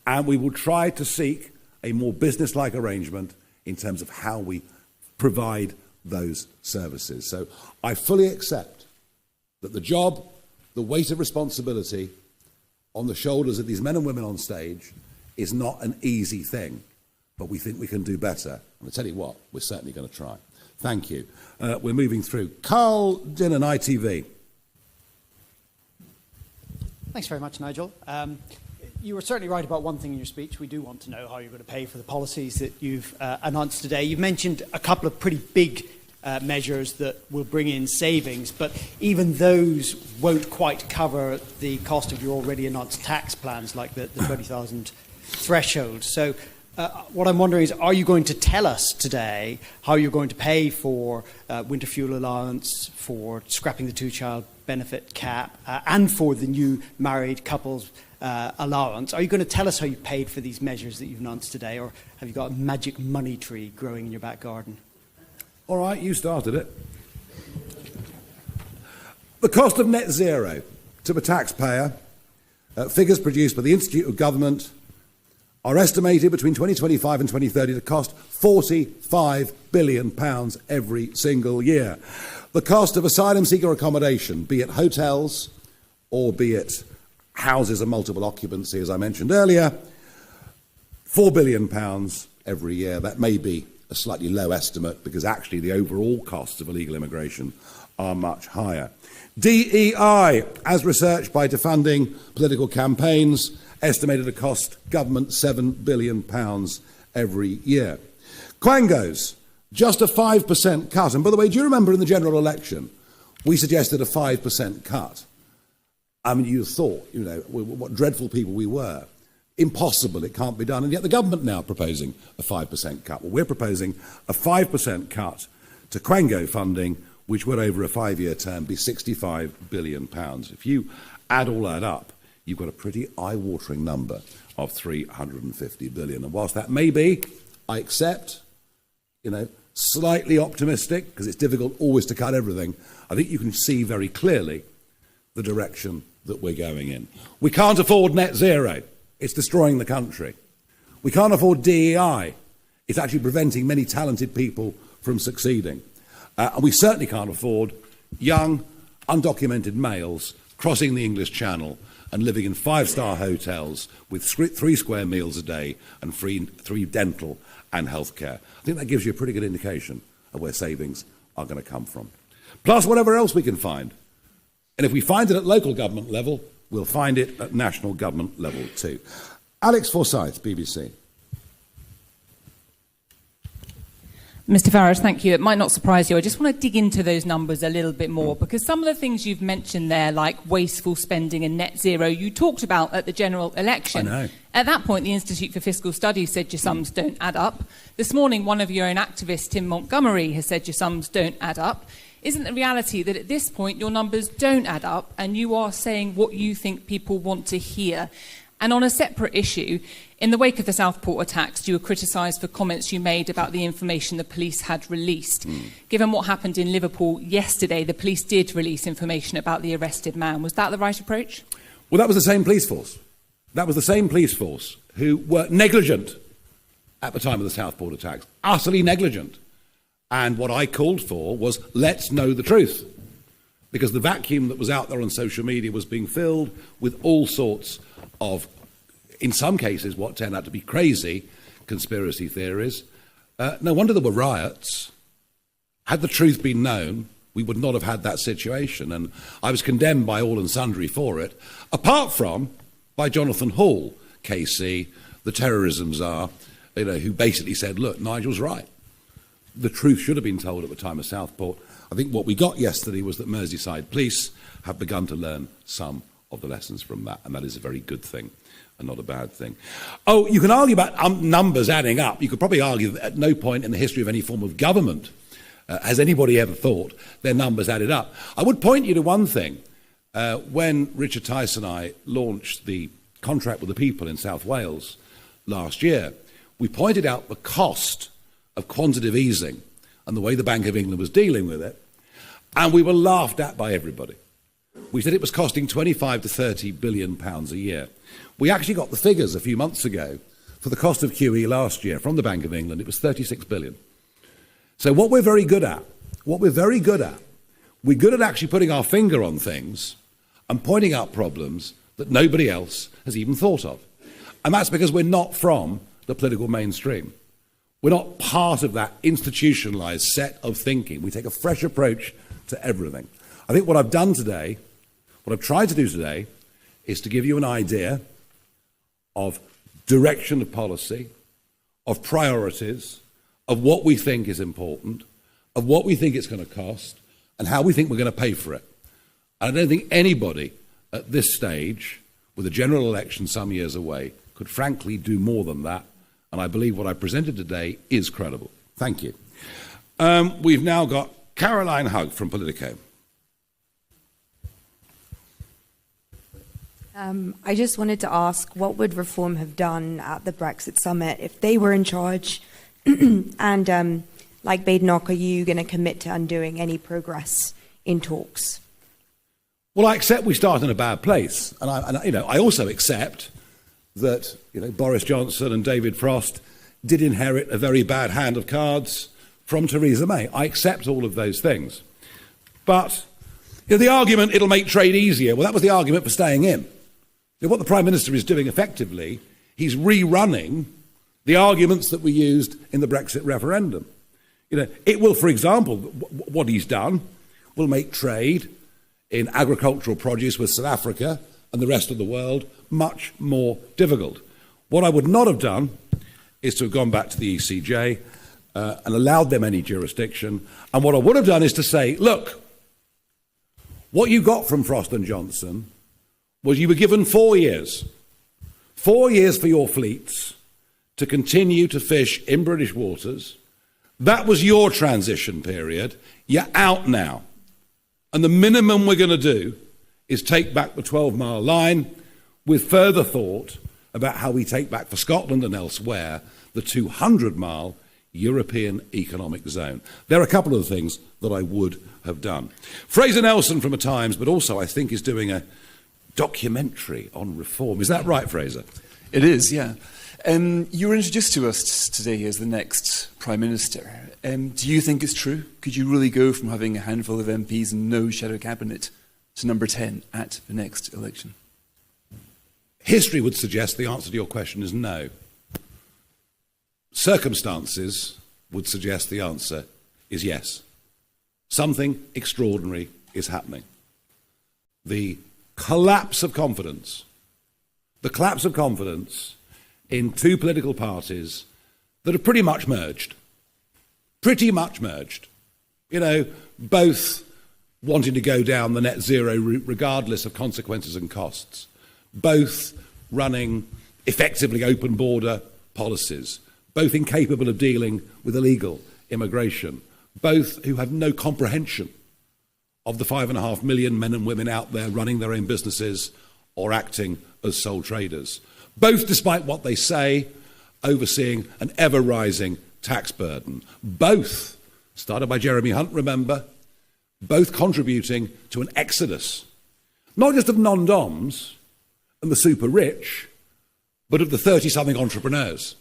[SPEAKER 4] and we will try to seek a more business-like arrangement in terms of how we provide those services. So I fully accept that the job, the weight of responsibility on the shoulders of these men and women on stage is not an easy thing, but we think we can do better. And I tell you what, we're certainly going to try. Thank you. We're moving through. Carl Dinnan, ITV.
[SPEAKER 14] Thanks very much, Nigel. You were certainly right about one thing in your speech. We do want to know how you're going to pay for the policies that you've announced today. You've mentioned a couple of pretty big measures that will bring in savings, but even those won't quite cover the cost of your already announced tax plans, like the 20,000 threshold. So what I'm wondering is, are you going to tell us today how you're going to pay for winter fuel allowance, for scrapping the two-child benefit cap, and for the new married couples allowance? Are you going to tell us how you paid for these measures that you've announced today, or have you got a magic money tree growing in your back garden?
[SPEAKER 4] All right, you started it. The cost of net zero to the taxpayer, figures produced by the Institute of Government, are estimated between 2025 and 2030 to cost £45 billion every single year. The cost of asylum seeker accommodation, be it hotels or be it houses of multiple occupancy, as I mentioned earlier, £4 billion every year. That may be a slightly low estimate because actually the overall costs of illegal immigration are much higher. DEI, as researched by Defunding Political Campaigns, estimated to cost government £7 billion every year. Quangos, just a 5% cut. And by the way, do you remember in the general election, we suggested a 5% cut? I mean, you thought, you know, what dreadful people we were. Impossible, it can't be done. And yet the government now proposing a 5% cut. Well, we're proposing a 5% cut to Quango funding, which would over a 5-year term be £65 billion. If you add all that up, you've got a pretty eye-watering number of £350 billion. And whilst that may be, I accept, you know, slightly optimistic, because it's difficult always to cut everything, I think you can see very clearly the direction that we're going in. We can't afford net zero. It's destroying the country. We can't afford DEI. It's actually preventing many talented people from succeeding. And we certainly can't afford young, undocumented males crossing the English Channel and living in 5-star hotels with 3 square meals a day and free dental and healthcare. I think that gives you a pretty good indication of where savings are going to come from. Plus whatever else we can find. And if we find it at local government level, we'll find it at national government level too. Alex Forsyth, BBC.
[SPEAKER 15] Mr. Farage, thank you. It might not surprise you. I just want to dig into those numbers a little bit more, because some of the things you've mentioned there, like wasteful spending and net zero, you talked about at the general election.
[SPEAKER 4] I know.
[SPEAKER 15] At that point, the Institute for Fiscal Studies said your sums don't add up. This morning, one of your own activists, Tim Montgomery, has said your sums don't add up. Isn't the reality that at this point your numbers don't add up and you are saying what you think people want to hear? And on a separate issue, in the wake of the Southport attacks, you were criticised for comments you made about the information the police had released. Given what happened in Liverpool yesterday, the police did release information about the arrested man. Was that the right approach?
[SPEAKER 4] Well, that was the same police force. That was the same police force who were negligent at the time of the Southport attacks, utterly negligent. And what I called for was, let's know the truth. Because the vacuum that was out there on social media was being filled with all sorts of, in some cases, what turned out to be crazy conspiracy theories. No wonder there were riots. Had the truth been known, we would not have had that situation. And I was condemned by all and sundry for it, apart from by Jonathan Hall, KC, the terrorism czar, you know, who basically said, look, Nigel's right. The truth should have been told at the time of Southport. I think what we got yesterday was that Merseyside police have begun to learn some of the lessons from that, and that is a very good thing and not a bad thing. Oh, you can argue about numbers adding up. You could probably argue that at no point in the history of any form of government has anybody ever thought their numbers added up. I would point you to one thing. When Richard Tice and I launched the contract with the people in South Wales last year, we pointed out the cost of quantitative easing and the way the Bank of England was dealing with it, and we were laughed at by everybody. We said it was costing 25 to 30 billion pounds a year. We actually got the figures a few months ago for the cost of QE last year from the Bank of England. It was 36 billion. So what we're very good at, we're good at actually putting our finger on things and pointing out problems that nobody else has even thought of. And that's because we're not from the political mainstream. We're not part of that institutionalised set of thinking. We take a fresh approach to everything. I think what I've done today, what I've tried to do today, is to give you an idea of direction of policy, of priorities, of what we think is important, of what we think it's going to cost, and how we think we're going to pay for it. And I don't think anybody at this stage, with a general election some years away, could frankly do more than that. And I believe what I presented today is credible. Thank you. We've now got Caroline Hugg from Politico.
[SPEAKER 16] I just wanted to ask, what would Reform have done at the Brexit summit if they were in charge? And like Badenoch, are you going to commit to undoing any progress in talks?
[SPEAKER 4] Well, I accept we start in a bad place. And I also accept that Boris Johnson and David Frost did inherit a very bad hand of cards from Theresa May. I accept all of those things. But the argument, it'll make trade easier, well, that was the argument for staying in. What the Prime Minister is doing effectively, he's rerunning the arguments that we used in the Brexit referendum. It will, for example, what he's done will make trade in agricultural produce with South Africa and the rest of the world much more difficult. What I would not have done is to have gone back to the ECJ and allowed them any jurisdiction. And what I would have done is to say, look, what you got from Frost and Johnson was you were given 4 years. 4 years for your fleets to continue to fish in British waters. That was your transition period. You're out now. And the minimum we're going to do is take back the 12-mile line with further thought about how we take back for Scotland and elsewhere the 200-mile European Economic Zone. There are a couple of things that I would have done. Fraser Nelson from The Times, but also I think is doing a documentary on reform. Is that right, Fraser?
[SPEAKER 17] It is, yeah. You were introduced to us today as the next Prime Minister. Do you think it's true? Could you really go from having a handful of MPs and no shadow cabinet to number 10 at the next election?
[SPEAKER 4] History would suggest the answer to your question is no. Circumstances would suggest the answer is yes. Something extraordinary is happening. The collapse of confidence in two political parties that are pretty much merged. You know, both wanting to go down the net zero route regardless of consequences and costs. Both running effectively open border policies. Both incapable of dealing with illegal immigration. Both who have no comprehension of the 5.5 million men and women out there running their own businesses or acting as sole traders. Both, despite what they say, overseeing an ever-rising tax burden. Both, started by Jeremy Hunt, remember, both contributing to an exodus, not just of non-doms and the super rich, but of the 30-something entrepreneurs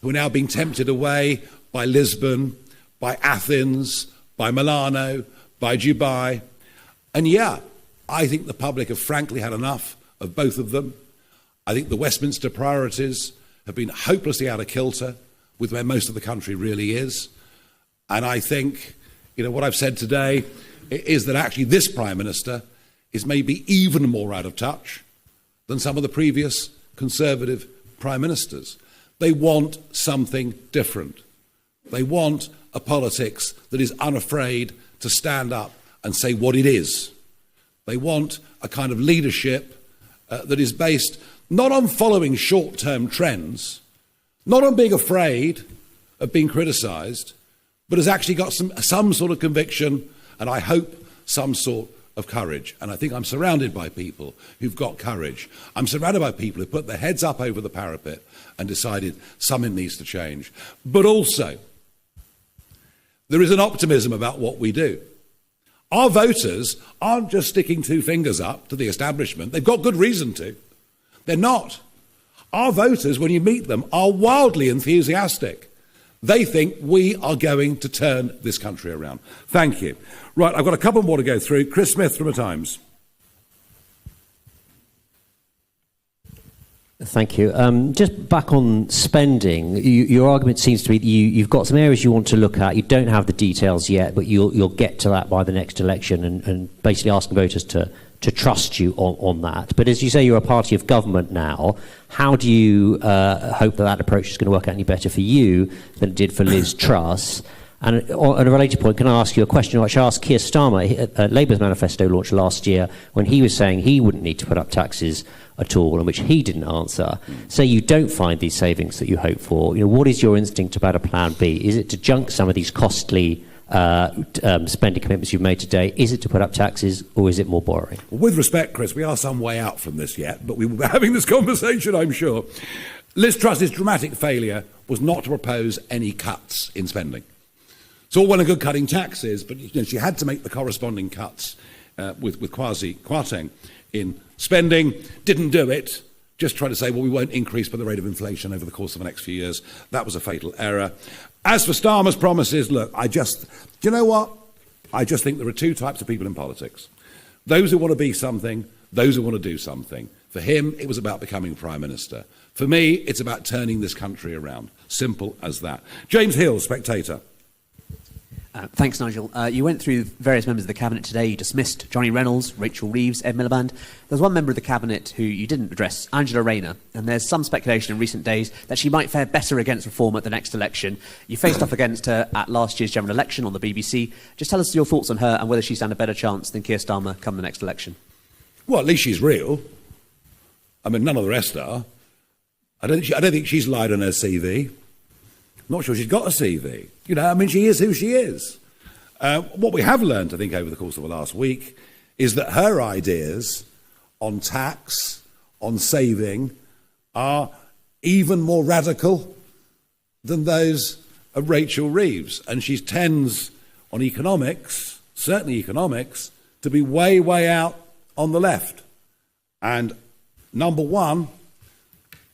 [SPEAKER 4] who are now being tempted away by Lisbon, by Athens, by Milano, by Dubai. And yeah, I think the public have frankly had enough of both of them. I think the Westminster priorities have been hopelessly out of kilter with where most of the country really is. And I think, you know, what I've said today is that actually this Prime Minister is maybe even more out of touch than some of the previous Conservative Prime Ministers. They want something different. They want a politics that is unafraid to stand up and say what it is. They want a kind of leadership that is based not on following short-term trends, not on being afraid of being criticised, but has actually got some sort of conviction and I hope some sort of courage. And I think I'm surrounded by people who've got courage. I'm surrounded by people who put their heads up over the parapet and decided something needs to change. But also, there is an optimism about what we do. Our voters aren't just sticking two fingers up to the establishment. They've got good reason to. They're not. Our voters, when you meet them, are wildly enthusiastic. They think we are going to turn this country around. Thank you. Right, I've got a couple more to go through. Chris Smith from The Times.
[SPEAKER 18] Thank you. Just back on spending, your argument seems to be that you've got some areas you want to look at. You don't have the details yet, but you'll get to that by the next election and basically asking voters to trust you on that. But as you say, you're a party of government now. How do you hope that approach is going to work out any better for you than it did for Liz Truss? And on a related point, can I ask you a question which I asked Keir Starmer at Labour's manifesto launched last year when he was saying he wouldn't need to put up taxes at all, and which he didn't answer. Say you don't find these savings that you hope for. You know, what is your instinct about a plan B? Is it to junk some of these costly spending commitments you've made today? Is it to put up taxes, or is it more borrowing?
[SPEAKER 4] Well, with respect, Chris, we are some way out from this yet, but we will be having this conversation, I'm sure. Liz Truss's dramatic failure was not to propose any cuts in spending. It's all well and good cutting taxes, but you know, she had to make the corresponding cuts with quasi-Kwarteng in spending. Didn't do it. Just tried to say, well, we won't increase by the rate of inflation over the course of the next few years. That was a fatal error. As for Starmer's promises, look, do you know what? I just think there are two types of people in politics. Those who want to be something, those who want to do something. For him, it was about becoming Prime Minister. For me, it's about turning this country around. Simple as that. James Hill, Spectator.
[SPEAKER 19] Thanks, Nigel. You went through various members of the Cabinet today. You dismissed Johnny Reynolds, Rachel Reeves, Ed Miliband. There's one member of the Cabinet who you didn't address, Angela Rayner, and there's some speculation in recent days that she might fare better against reform at the next election. You faced off against her at last year's general election on the BBC. Just tell us your thoughts on her and whether she stands a better chance than Keir Starmer come the next election.
[SPEAKER 4] Well, at least she's real. I mean, none of the rest are. I don't think she's lied on her CV. Not sure she's got a CV. You know, I mean, she is who she is. What we have learned, I think, over the course of the last week is that her ideas on tax, on saving, are even more radical than those of Rachel Reeves. And she tends, on economics, certainly economics, to be way, way out on the left. And number one,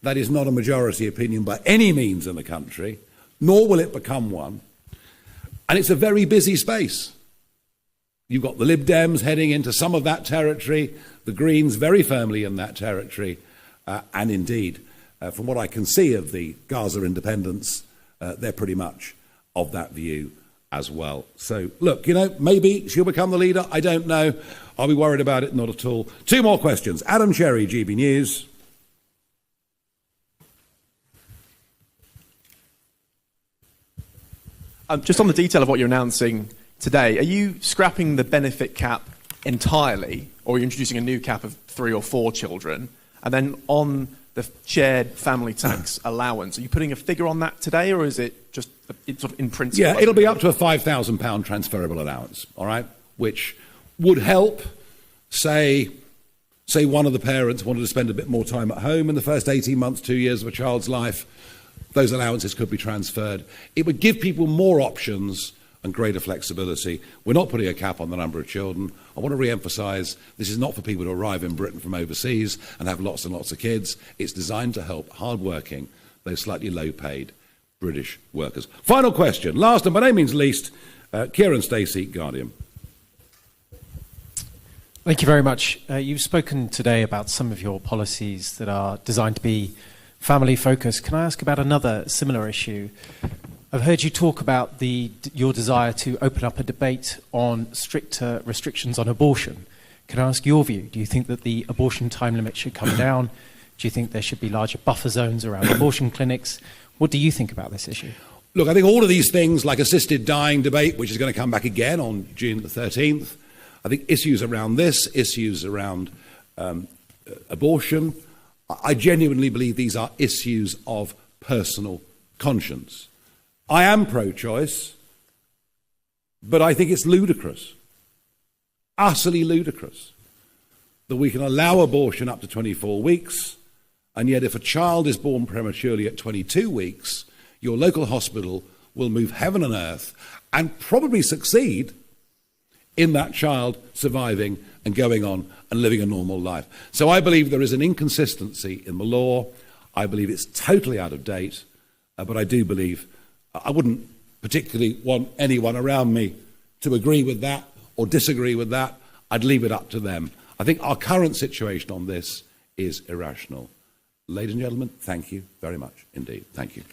[SPEAKER 4] that is not a majority opinion by any means in the country, nor will it become one. And it's a very busy space. You've got the Lib Dems heading into some of that territory, the Greens very firmly in that territory, and indeed, from what I can see of the Gaza independents, they're pretty much of that view as well. So, look, you know, maybe she'll become the leader. I don't know. I'll be worried about it? Not at all. Two more questions. Adam Cherry, GB News.
[SPEAKER 20] Just on the detail of what you're announcing today, are you scrapping the benefit cap entirely, or are you introducing a new cap of 3 or 4 children? And then on the shared family tax allowance, are you putting a figure on that today, or is it just sort of in principle?
[SPEAKER 4] Yeah, it'll be up to a £5,000 transferable allowance, all right, which would help, say one of the parents wanted to spend a bit more time at home in the first 18 months, 2 years of a child's life. Those allowances could be transferred. It would give people more options and greater flexibility. We're not putting a cap on the number of children. I want to re-emphasise this is not for people to arrive in Britain from overseas and have lots and lots of kids. It's designed to help hard-working, though slightly low-paid British workers. Final question, last and by no means least, Kieran Stacey, Guardian.
[SPEAKER 21] Thank you very much. You've spoken today about some of your policies that are designed to be family focused. Can I ask about another similar issue? I've heard you talk about your desire to open up a debate on stricter restrictions on abortion. Can I ask your view? Do you think that the abortion time limit should come down? Do you think there should be larger buffer zones around abortion clinics? What do you think about this issue?
[SPEAKER 4] Look, I think all of these things, like assisted dying debate, which is going to come back again on June the 13th, I think issues around this, issues around abortion, I genuinely believe these are issues of personal conscience. I am pro-choice, but I think it's ludicrous, utterly ludicrous, that we can allow abortion up to 24 weeks, and yet if a child is born prematurely at 22 weeks, your local hospital will move heaven and earth and probably succeed in that child surviving and going on and living a normal life. So I believe there is an inconsistency in the law. I believe it's totally out of date, but I do believe I wouldn't particularly want anyone around me to agree with that or disagree with that. I'd leave it up to them. I think our current situation on this is irrational. Ladies and gentlemen, thank you very much indeed. Thank you.